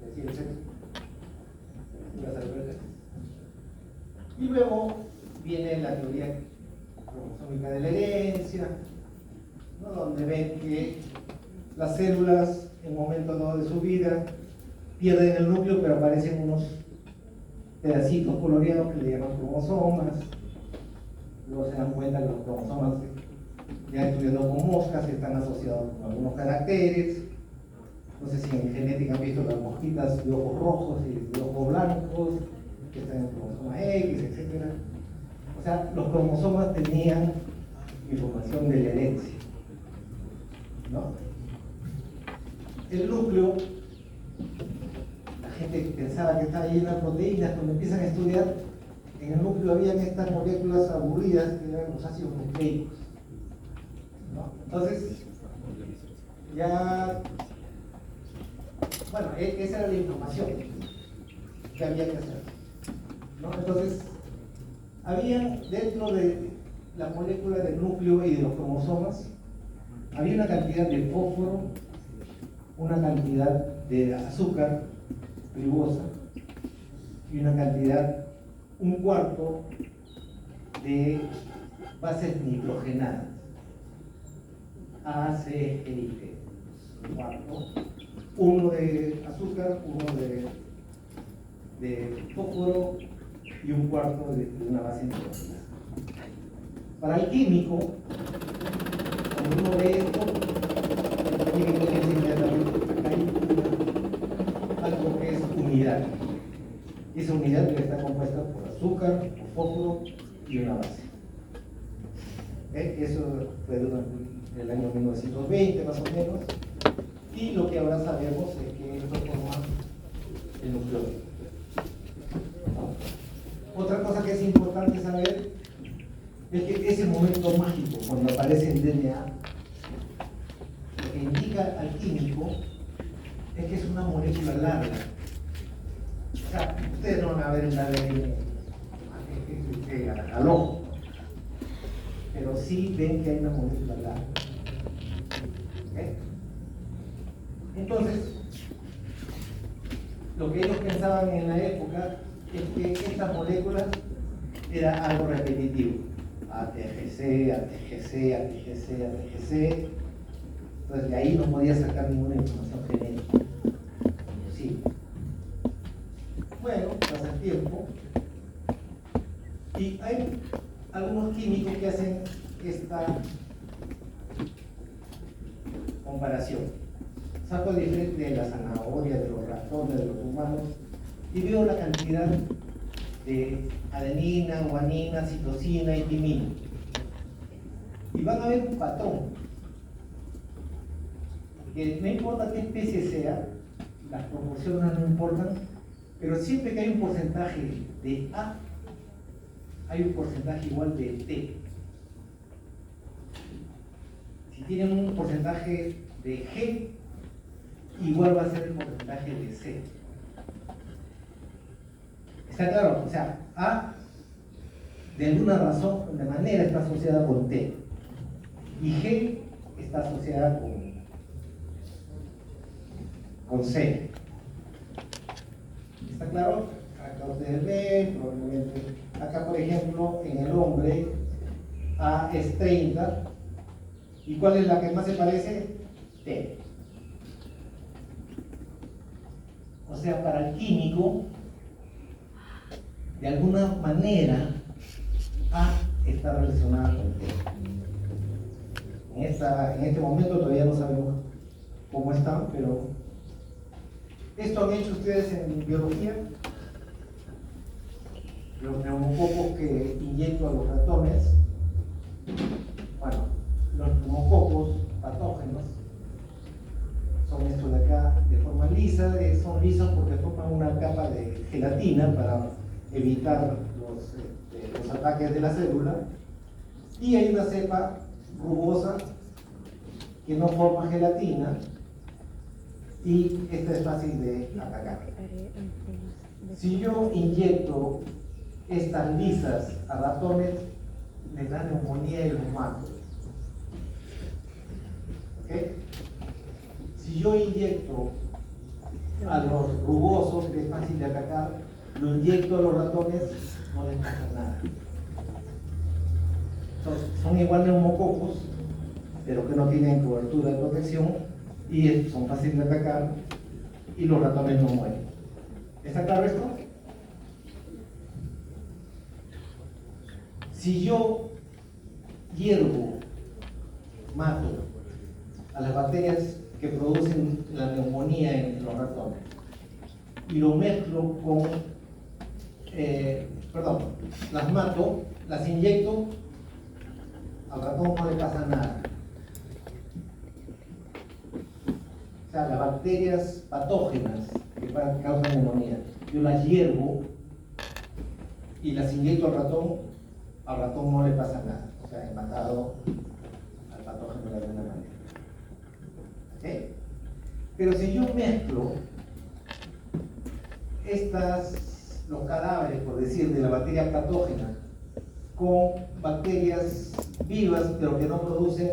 decía el sexo. Y luego viene la teoría cromosómica de la herencia, ¿no? Donde ven que las células en un momento dado de su vida pierden el núcleo, pero aparecen unos pedacitos coloreados que le llaman cromosomas. Luego se dan cuenta que los cromosomas, ya estudiando con moscas, están asociados con algunos caracteres. No sé si en genética han visto las mosquitas de ojos rojos y de ojos blancos, que están en el cromosoma X, etc. O sea, los cromosomas tenían información de la herencia, ¿no? El núcleo, la gente pensaba que estaba lleno de proteínas. Cuando empiezan a estudiar, en el núcleo habían estas moléculas aburridas que eran los ácidos nucleicos, ¿no? Entonces, ya, bueno, esa era la información que había que hacer, ¿no? Entonces, había dentro de la molécula del núcleo y de los cromosomas, había una cantidad de fósforo, una cantidad de azúcar ribosa y una cantidad, un cuarto de bases nitrogenadas, A, C, E y T. Un cuarto, uno de azúcar, uno de fósforo y un cuarto de una base nitrogenada. Para el químico, cuando uno ve esto, el químico piensa inmediatamente acá hay algo que es unidad. Y esa unidad debe estar compuesta por azúcar, por fósforo y una base. Eso fue durante el año 1920 más o menos. Y lo que ahora sabemos es que esto forma el nucleótido, ¿no? Otra cosa que es importante saber es que ese momento mágico, cuando aparece el DNA, lo que indica al químico es que es una molécula larga. O sea, ustedes no van a ver el ADN al ojo, pero sí ven que hay una molécula larga. ¿Okay? Entonces, lo que ellos pensaban en la época es que estas moléculas era algo repetitivo. ATGC, ATGC, ATGC, ATGC. Entonces de ahí no podía sacar ninguna información genética. Sí. Bueno, pasa el tiempo. Y hay algunos químicos que hacen esta comparación. Saco el diferente de la zanahoria, de los ratones, de los humanos, y veo la cantidad de adenina, guanina, citosina y timina. Y van a ver un patrón. Que no importa qué especie sea, las proporciones no importan, pero siempre que hay un porcentaje de A, hay un porcentaje igual de T. Si tienen un porcentaje de G, igual va a ser el porcentaje de C. ¿Está claro? O sea, A de alguna razón, de manera está asociada con T. Y G está asociada con C. ¿Está claro? Acá ustedes ven, probablemente. Acá, por ejemplo, en el hombre, A es 30. ¿Y cuál es la que más se parece? T. O sea, para el químico, de alguna manera, A está relacionada con T. En este momento todavía no sabemos cómo están, pero esto han hecho ustedes en biología. Los neumococos que inyecto a los ratones, bueno, los neumococos patógenos son estos de acá de forma lisa, son lisos porque forman una capa de gelatina para evitar los ataques de la célula, y hay una cepa rugosa que no forma gelatina y esta es fácil de atacar. Si yo inyecto estas lisas a ratones, les da neumonía y los mato. ¿Okay? Si yo inyecto a los rugosos, que es fácil de atacar, lo inyecto a los ratones, no les pasa nada. Entonces, son igual neumococos, pero que no tienen cobertura de protección y son fáciles de atacar y los ratones no mueren. ¿Está claro esto? Si yo hiervo, mato a las bacterias que producen la neumonía en los ratones y lo mezclo con, las mato, las inyecto, al ratón no le pasa nada. O sea, las bacterias patógenas que causan neumonía, yo las hiervo y las inyecto al ratón no le pasa nada. O sea, he matado al patógeno de alguna manera. ¿Okay? Pero si yo mezclo los cadáveres, por decir, de la bacteria patógena con bacterias vivas pero que no producen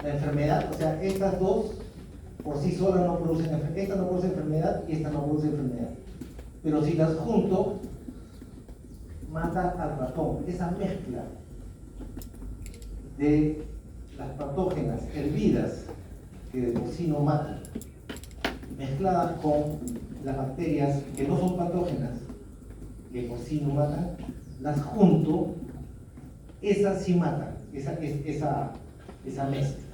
la enfermedad, o sea, estas dos por sí solas no producen enfermedad, esta no produce enfermedad y esta no produce enfermedad, pero si las junto, mata al ratón. Esa mezcla de las patógenas hervidas que de por sí no matan, mezcladas con las bacterias que no son patógenas, que por sí no matan, las junto, esas sí matan, esa mezcla.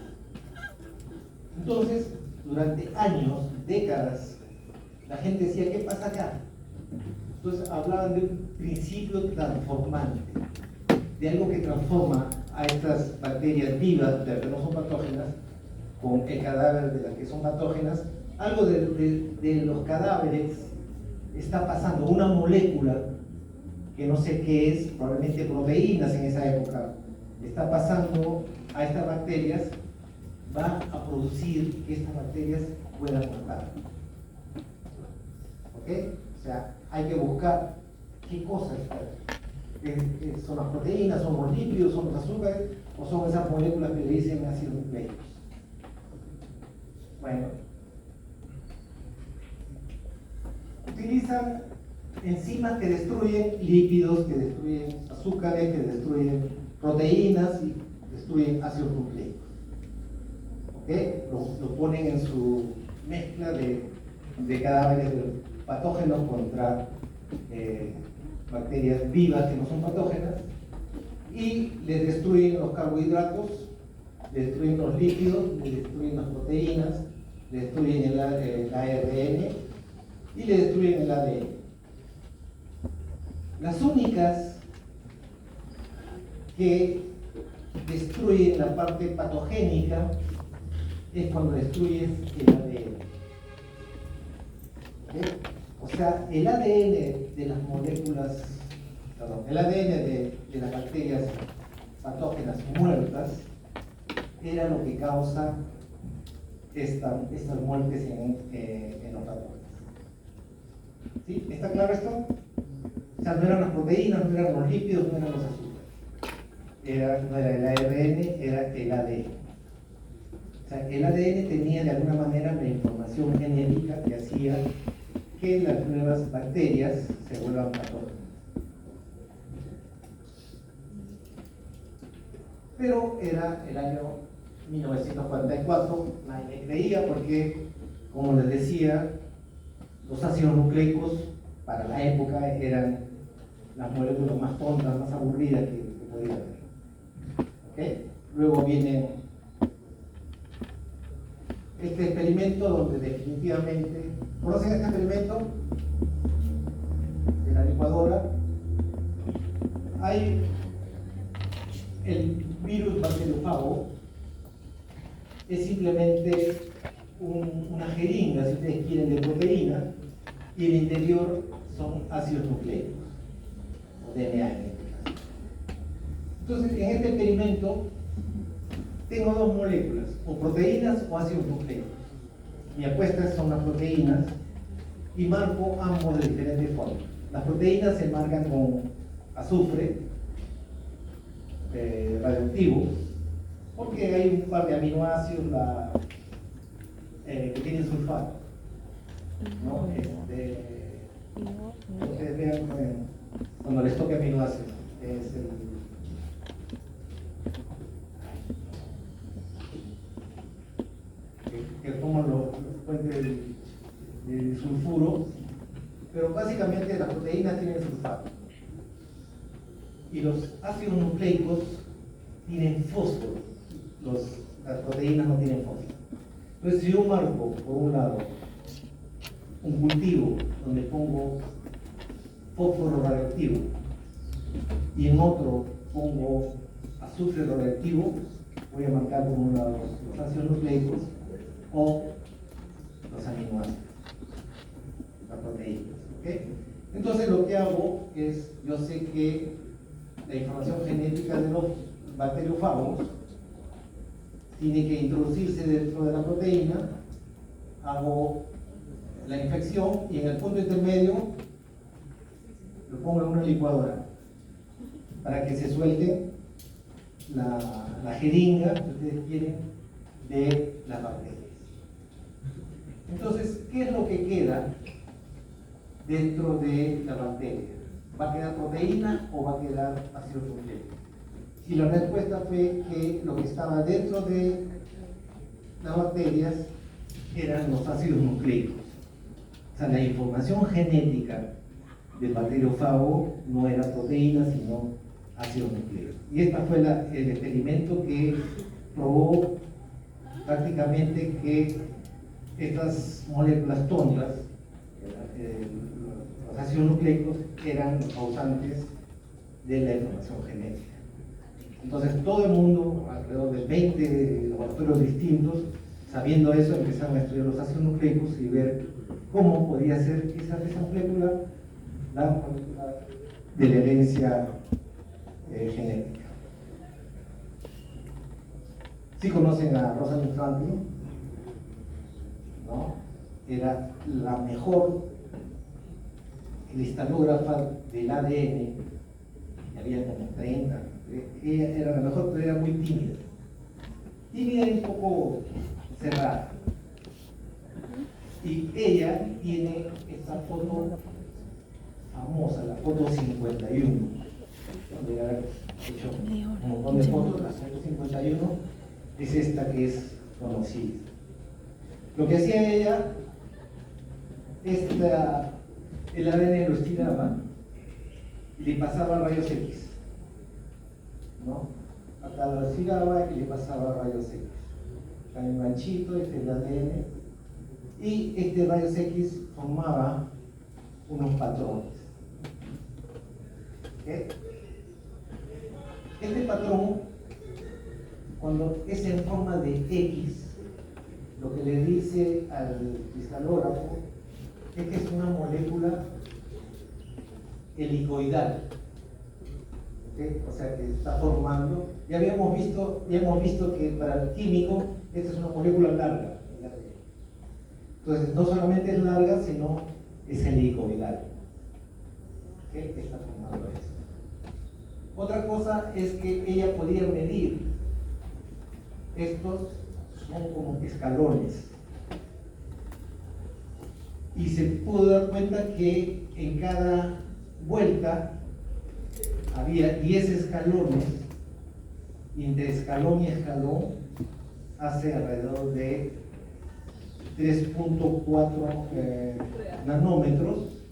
Entonces, durante años, décadas, la gente decía, ¿qué pasa acá? Entonces hablaban de un principio transformante, de algo que transforma a estas bacterias vivas, de las que no son patógenas, con el cadáver de las que son patógenas. Algo de los cadáveres está pasando, una molécula que no sé qué es, probablemente proteínas en esa época, está pasando a estas bacterias, va a producir que estas bacterias puedan matar. ¿Ok? O sea, hay que buscar qué cosas son las proteínas, son los lípidos, son los azúcares, o son esas moléculas que le dicen ácidos nucleicos. Bueno, utilizan enzimas que destruyen lípidos, que destruyen azúcares, que destruyen proteínas y destruyen ácidos nucleicos. ¿Ok? Lo ponen en su mezcla de cadáveres patógenos contra bacterias vivas que no son patógenas, y les destruyen los carbohidratos, les destruyen los lípidos, les destruyen las proteínas, les destruyen el ARN y les destruyen el ADN. Las únicas que destruyen la parte patogénica es cuando destruyes el ADN. ¿Okay? O sea, el ADN de las moléculas, el ADN de las bacterias patógenas muertas era lo que causa estas muertes en los ratones. ¿Sí? ¿Está claro esto? sea, no eran las proteínas, no eran los lípidos, no eran los azúcares. No era el ARN, era el ADN. O sea, el ADN tenía de alguna manera la información genética que hacía que las nuevas bacterias se vuelvan patógenas. Pero era el año 1944, nadie me creía porque, como les decía, los ácidos nucleicos para la época eran las moléculas más tontas, más aburridas que podía haber. ¿Okay? Luego viene este experimento donde definitivamente, ¿conocen este experimento? De la licuadora. Hay el virus bacteriofago, es simplemente una jeringa, si ustedes quieren, de proteína, y el interior son ácidos nucleicos, o DNA en este caso. Entonces, en este experimento tengo dos moléculas, o proteínas o ácidos nucleicos. Mi apuesta son las proteínas y marco ambos de diferentes formas. Las proteínas se marcan con azufre radioactivo, porque hay un par de aminoácidos que tienen sulfato, ¿no? Ustedes vean cuando les toque aminoácidos, es que toman los puentes del sulfuro, pero básicamente las proteínas tienen sulfato y los ácidos nucleicos tienen fósforo, las proteínas no tienen fósforo. Entonces, si yo marco por un lado un cultivo donde pongo fósforo radioactivo y en otro pongo azufre radioactivo, voy a marcar por un lado los ácidos nucleicos o los aminoácidos, las proteínas. ¿Okay? Entonces lo que hago es, yo sé que la información genética de los bacteriófagos tiene que introducirse dentro de la proteína, hago la infección y en el punto intermedio lo pongo en una licuadora para que se suelte la jeringa, si ustedes quieren, de las bacterias. Entonces, ¿qué es lo que queda dentro de la bacteria? ¿Va a quedar proteína o va a quedar ácido nucleico? Y la respuesta fue que lo que estaba dentro de las bacterias eran los ácidos nucleicos. O sea, la información genética del bacteriófago no era proteína, sino ácidos nucleicos. Y este fue el experimento que probó prácticamente que estas moléculas tontas, los ácidos nucleicos, eran los causantes de la información genética. Entonces todo el mundo, alrededor de 20 laboratorios distintos, sabiendo eso, empezaron a estudiar los ácidos nucleicos y ver cómo podía ser esa molécula la molécula de la herencia genética. ¿Sí conocen a Rosalind Franklin? ¿No? Era la mejor cristalógrafa del ADN, había como 30. Ella era la mejor, pero era muy tímida. Tímida y un poco cerrada. Y ella tiene esta foto famosa, la foto 51, donde ha hecho un montón de fotos. La foto 51 es esta que es conocida. Lo que hacía ella, el ADN lo estiraba y le pasaba rayos X, ¿no? Acá lo estiraba y le pasaba rayos X. Acá hay un ganchito, este es el ADN, y este rayos X formaba unos patrones. ¿Okay? Este patrón, cuando es en forma de X, lo que le dice al cristalógrafo es que es una molécula helicoidal. ¿Okay? O sea que está formando. Ya hemos visto que para el químico esta es una molécula larga. Entonces no solamente es larga, sino es helicoidal. que está formando eso. Otra cosa es que ella podía medir. Estos son como escalones. Y se pudo dar cuenta que en cada vuelta había 10 escalones, y entre escalón y escalón hace alrededor de 3.4 nanómetros,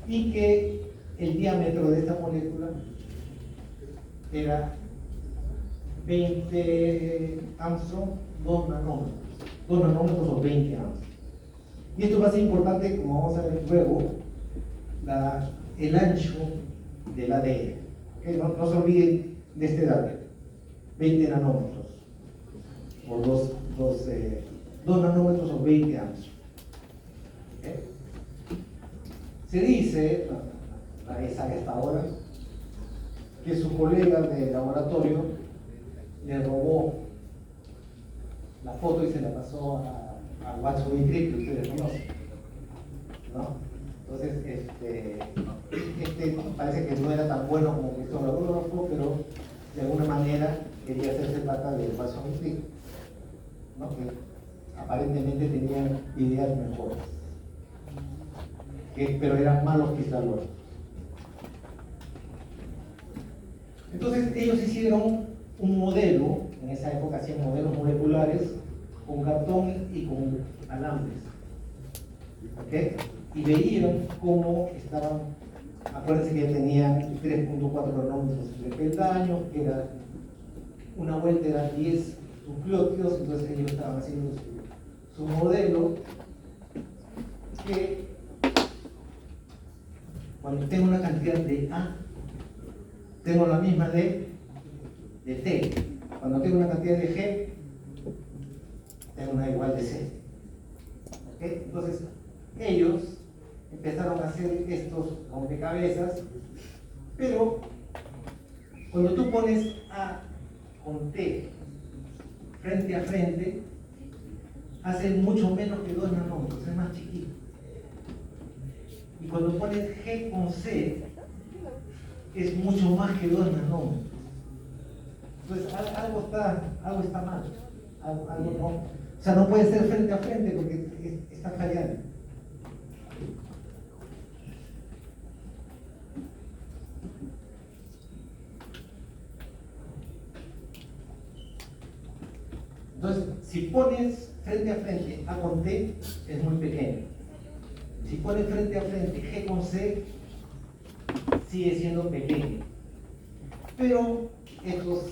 y que el diámetro de esta molécula era 20 Armstrong, 2 nanómetros. 2 nanómetros o 20 Armstrong. Y esto va a ser importante, como vamos a ver luego, el ancho del ADN. ¿Okay? No se olviden de este dato. 20 nanómetros. O 2 nanómetros o 20 Armstrong. ¿Okay? Se dice, nadie sabe hasta ahora, que su colega de laboratorio le robó la foto y se la pasó a Watson y Crick, que ustedes conocen, ¿no? Entonces, parece que no era tan bueno como cristógrafo, pero de alguna manera quería hacerse plata de Watson y Crick, ¿no? Que aparentemente tenían ideas mejores, pero eran malos cristálogos. Entonces ellos hicieron un modelo, en esa época hacían modelos moleculares con cartón y con alambres, ¿okay? Y veían cómo estaban. Acuérdense que ya tenían 3.4 nanómetros de peldaño, que era una vuelta, era 10 nucleótidos. Entonces ellos estaban haciendo su modelo, que cuando tengo una cantidad de A, tengo la misma de T. Cuando tengo una cantidad de G, tengo una igual de C. ¿Okay? Entonces, ellos empezaron a hacer estos rompecabezas, pero cuando tú pones A con T frente a frente, hace mucho menos que 2 nanómetros, es más chiquito. Y cuando pones G con C, es mucho más que 2 nanómetros. Entonces algo está mal, algo no. O sea, no puede ser frente a frente porque está fallando. Entonces, si pones frente a frente A con T, es muy pequeño. Si pones frente a frente G con C, sigue siendo pequeño. Pero estos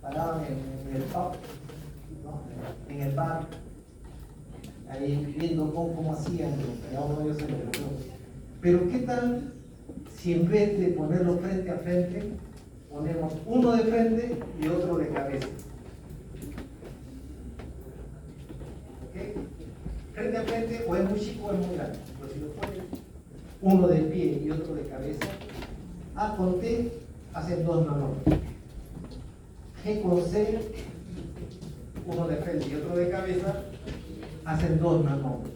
paraban en el pub, ¿no? En el bar, ahí viendo cómo hacían, cada uno de ellos se lo logró. Pero ¿qué tal si en vez de ponerlo frente a frente, ponemos uno de frente y otro de cabeza? ¿Okay? Frente a frente o es muy chico o es muy grande. Pero si lo pones uno de pie y otro de cabeza, A con T hacen 2 nanómetros. G con C, uno de frente y otro de cabeza, hacen 2 nanómetros.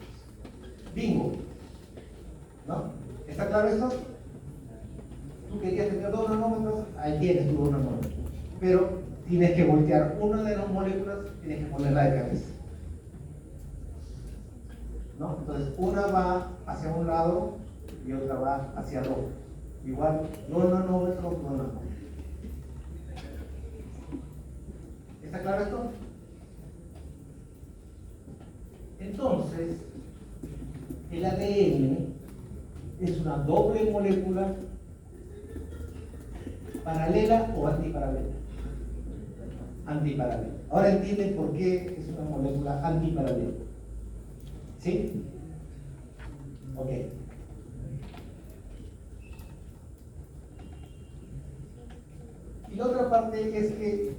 Bingo. ¿No? ¿Está claro esto? Tú querías tener 2 nanómetros, ahí tienes tu 2 nanómetros. Pero tienes que voltear una de las moléculas, tienes que ponerla de cabeza. ¿No? Entonces, una va hacia un lado y otra va hacia el otro. Igual, 2 nanómetros, 2 nanómetros. ¿Está claro esto? Entonces, el ADN es una doble molécula paralela o antiparalela. Antiparalela. Ahora entienden por qué es una molécula antiparalela. ¿Sí? Ok. Y la otra parte es que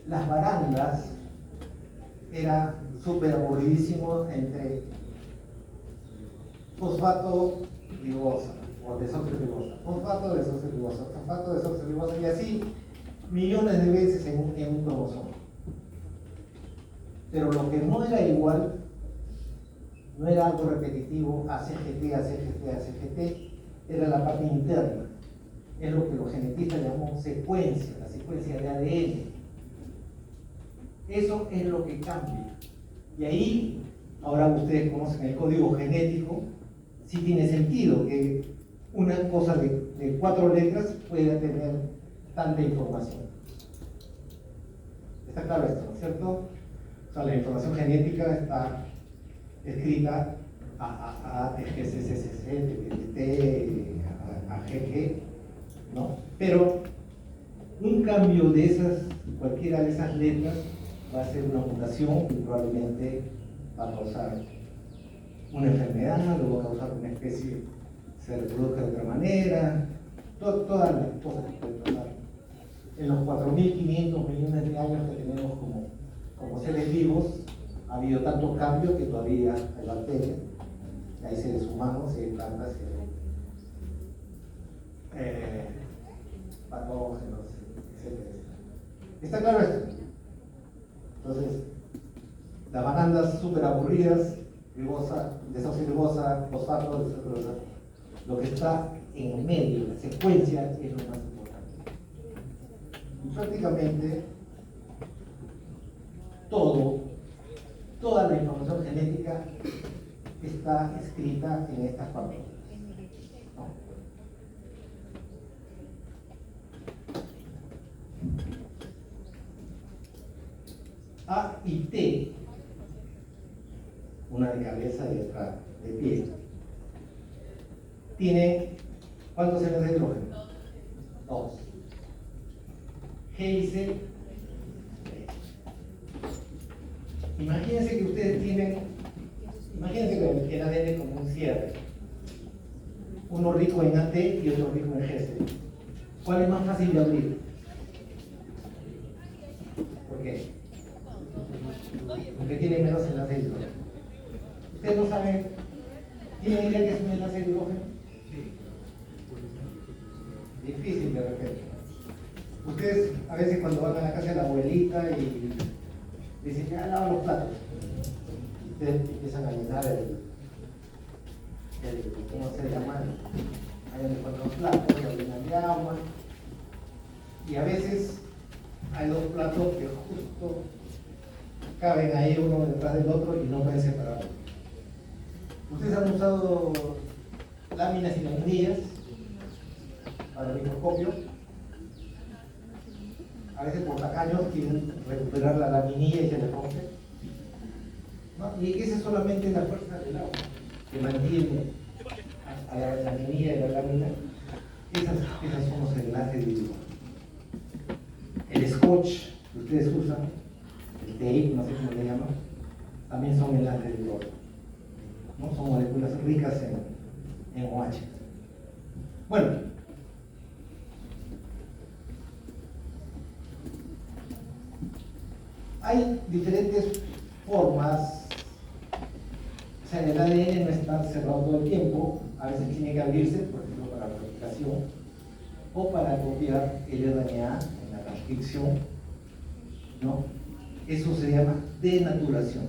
las barangas era súper aburridísimo entre fosfato ribosa o desoxirribosa, fosfato desoxirribosa, fosfato desoxirribosa, y así millones de veces en un cromosoma. Pero lo que no era igual no era algo repetitivo, ACGT, ACGT, ACGT, era la parte interna. Es lo que los genetistas llamamos secuencia, la secuencia de ADN. Eso es lo que cambia. Y ahí, ahora ustedes conocen el código genético, sí tiene sentido que una cosa de 4 letras pueda tener tanta información. Está claro esto, ¿no es cierto? O sea, la información genética está escrita a G, C, C, C, C, T, a G, G, ¿no? Pero un cambio de esas, cualquiera de esas letras, va a ser una mutación que probablemente va a causar una enfermedad, o va a causar una especie se reproduzca de otra manera, todas las cosas que pueden pasar. En los 4.500 millones de años que tenemos como seres vivos, ha habido tantos cambios que todavía hay bacterias, hay seres humanos, hay plantas, patógenos, etc. ¿Está claro esto? Entonces, las banandas súper aburridas, desoxirribosa, fosfato, desoxirribosa, lo que está en el medio, la secuencia, es lo más importante. Y prácticamente toda la información genética está escrita en estas partículas, ¿no? A y T, una de cabeza y otra de pie, tiene ¿cuántos ceros de hidrógeno? 2. G y C, 3. Imagínense que ustedes tienen, imagínense que el ADN como un cierre, uno rico en AT y otro rico en GC. ¿Cuál es más fácil de abrir? ¿Por qué? Porque tiene menos enlace de hidrógeno. ¿Ustedes no saben? ¿Tienen idea que es un enlace de hidrógeno? Sí. Difícil de repente. Ustedes a veces cuando van a la casa de la abuelita y dicen, ya lava los platos. Ustedes empiezan a llenar ¿cómo se llama? Ahí donde ponen los platos, lo llenan de agua. Y a veces hay 2 platos que justo caben ahí uno detrás del otro y no pueden separarlos. Ustedes han usado láminas y laminillas para el microscopio. A veces por tacaños quieren recuperar la laminilla y se les rompe, ¿no? Y esa es solamente la fuerza del agua que mantiene a la laminilla y la lámina. Esas son los enlaces de hidrógeno. El scotch que ustedes usan, el tape, no sé cómo le llaman, también son enlaces de hidrógeno, ¿no? Son moléculas ricas en OH. Bueno, hay diferentes formas, o sea, el ADN no está cerrado todo el tiempo, a veces tiene que abrirse, por ejemplo, para la replicación, o para copiar el RNA en la transcripción, ¿no? Eso se llama denaturación,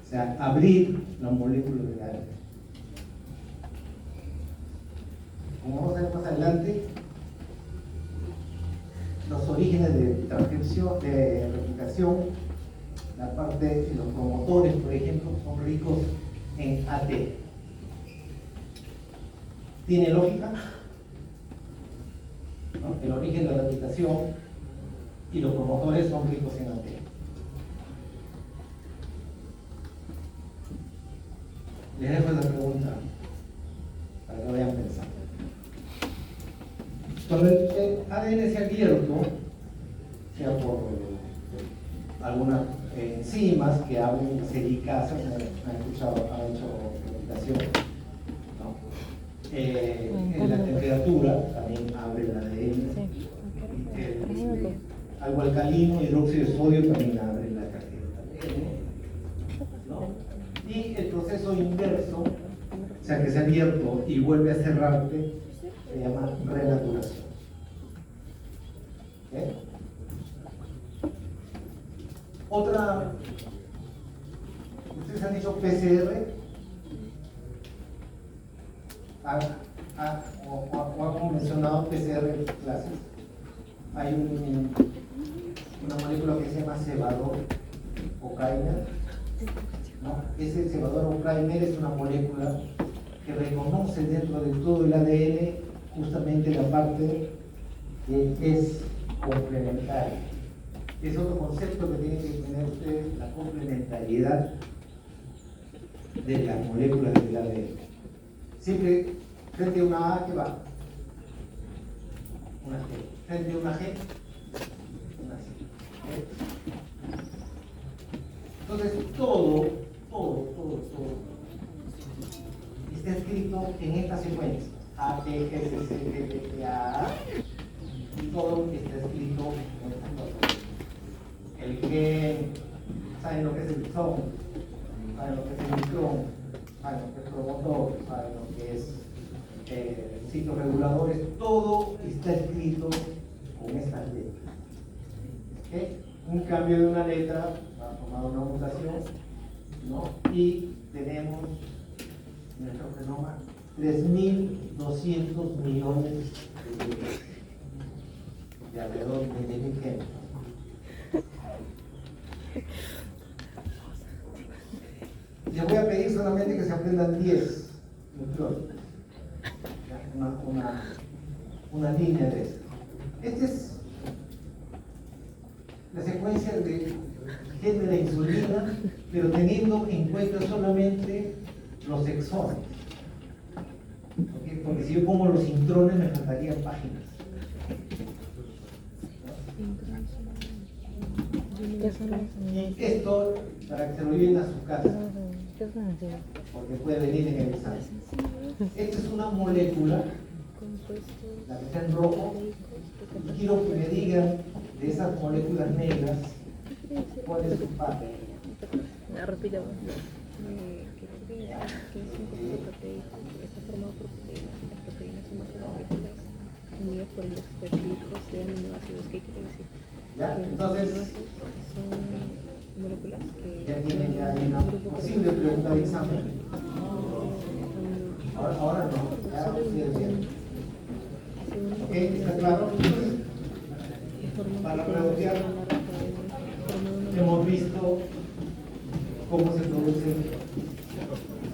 o sea, abrir la molécula de ADN. Como vamos a ver más adelante, los orígenes de transcripción, de replicación, la parte de los promotores, por ejemplo, son ricos en AT. ¿Tiene lógica? ¿No? El origen de la replicación y los promotores son ricos en AT. Les dejo esa pregunta para que vayan pensando. Cuando el ADN se ha abierto, sea por algunas enzimas que abren helicasas, han escuchado, han hecho replicación, ¿no? En la temperatura también abre el ADN. Algo alcalino, hidróxido de sodio también abre la cadena del ADN, ¿no? Y el proceso inverso, o sea que se ha abierto y vuelve a cerrarte, se llama renaturación. ¿Okay? Otra, ustedes han dicho PCR o ha mencionado PCR clases. Hay una molécula que se llama cebador o primer, ¿no? Ese cebador o primer es una molécula que reconoce dentro de todo el ADN justamente la parte que es complementaria. Es otro concepto que tiene que tener ustedes, la complementariedad de las moléculas del ADN. Siempre frente a una A que va, una G. Frente a una G, una C. Entonces todo está escrito en esta secuencia. A, B, G, C, C, D, D, E, A, A. Y todo está escrito en estas cosas. El gen, saben lo que es el exón, saben lo que es el micrón, saben lo que es promotor, saben lo que es sitios reguladores, todo está escrito con estas letras. ¿Okay? Un cambio de una letra va a formar una mutación, ¿no? Y tenemos nuestro genoma 3.200 millones de genes, de alrededor de 20.000 genes. Les voy a pedir solamente que se aprendan 10 nucleótidos. Una línea de esto. Esta es la secuencia de gen de la insulina, pero teniendo en cuenta solamente los exones. ¿Okay? Porque si yo pongo los intrones me faltarían páginas. Y esto, para que se lo lleven a su casa, porque puede venir en el examen. Esta es una molécula, la que está en rojo, y quiero que me digan de esas moléculas negras cuál es su parte. Repito, que es un compuesto proteico, está formado por proteínas. Las proteínas son macromoléculas unidas por los peptídeos de aminoácidos. ¿Qué quiere decir? ¿Ya? Entonces, son moléculas que ya tienen ya una posible pregunta de examen. Ahora no, ya ustedes bien. ¿Ok? ¿Está claro? Para redondear, hemos visto cómo se producen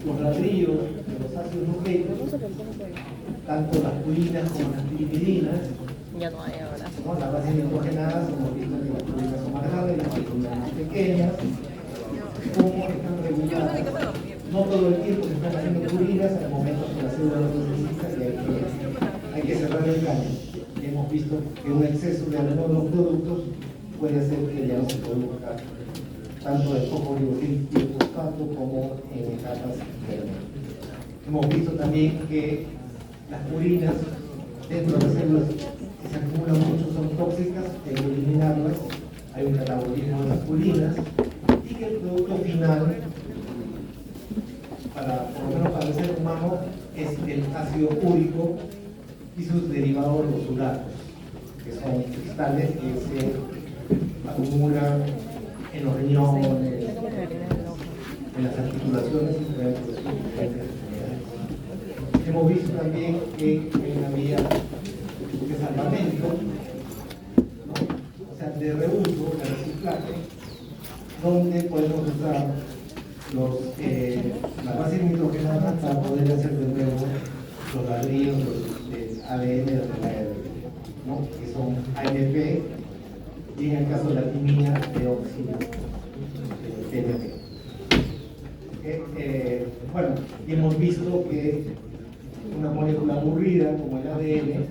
los ladrillos de los ácidos nucleicos, tanto las purinas como las piripidinas. Ya no hay ahora. ¿No? Las bases nitrogenadas, hemos visto que las purinas son más grandes, las piripidinas más pequeñas. Cómo están reguladas. No todo el tiempo se están haciendo purinas, hay momentos que la célula lo necesita y hay que cerrar el caño. Hemos visto que un exceso de algunos de los productos puede hacer que ya no se produzca tanto de fosfolipofosfato como en etapas intermedias. Hemos visto también que las purinas dentro de las células que se acumulan mucho son tóxicas, hay que eliminarlas, hay un catabolismo de las purinas y que el producto final, por lo menos para el ser humano, es el ácido úrico y sus derivados los uratos, que son cristales que se acumulan en los riñones, en las articulaciones y pueden producir diferentes enfermedades. Hemos visto también que hay una vía de salvamento, ¿no? O sea, de reuso, de reciclaje, donde podemos usar las bases nitrogenadas para poder hacer de nuevo los ladrillos del ADN de la ARN, ¿no? Que son AMP y en el caso de la timina de óxido TNP. Bueno, y hemos visto que una molécula aburrida como el ADN,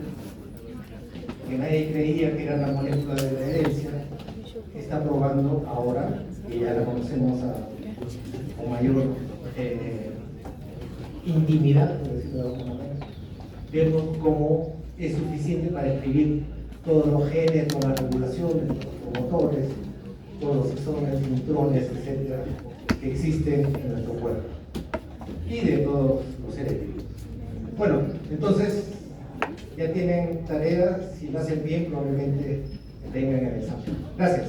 que nadie creía que era la molécula de la herencia, está probando ahora, que ya la conocemos con mayor intimidad, por decirlo de alguna manera, vemos cómo es suficiente para escribir todos los genes, todas las regulaciones, los promotores, todos los exones, intrones, etcétera, que existen en nuestro cuerpo y de todos los seres vivos. Bueno, entonces ya tienen tareas, si lo hacen bien probablemente tengan el examen. Gracias.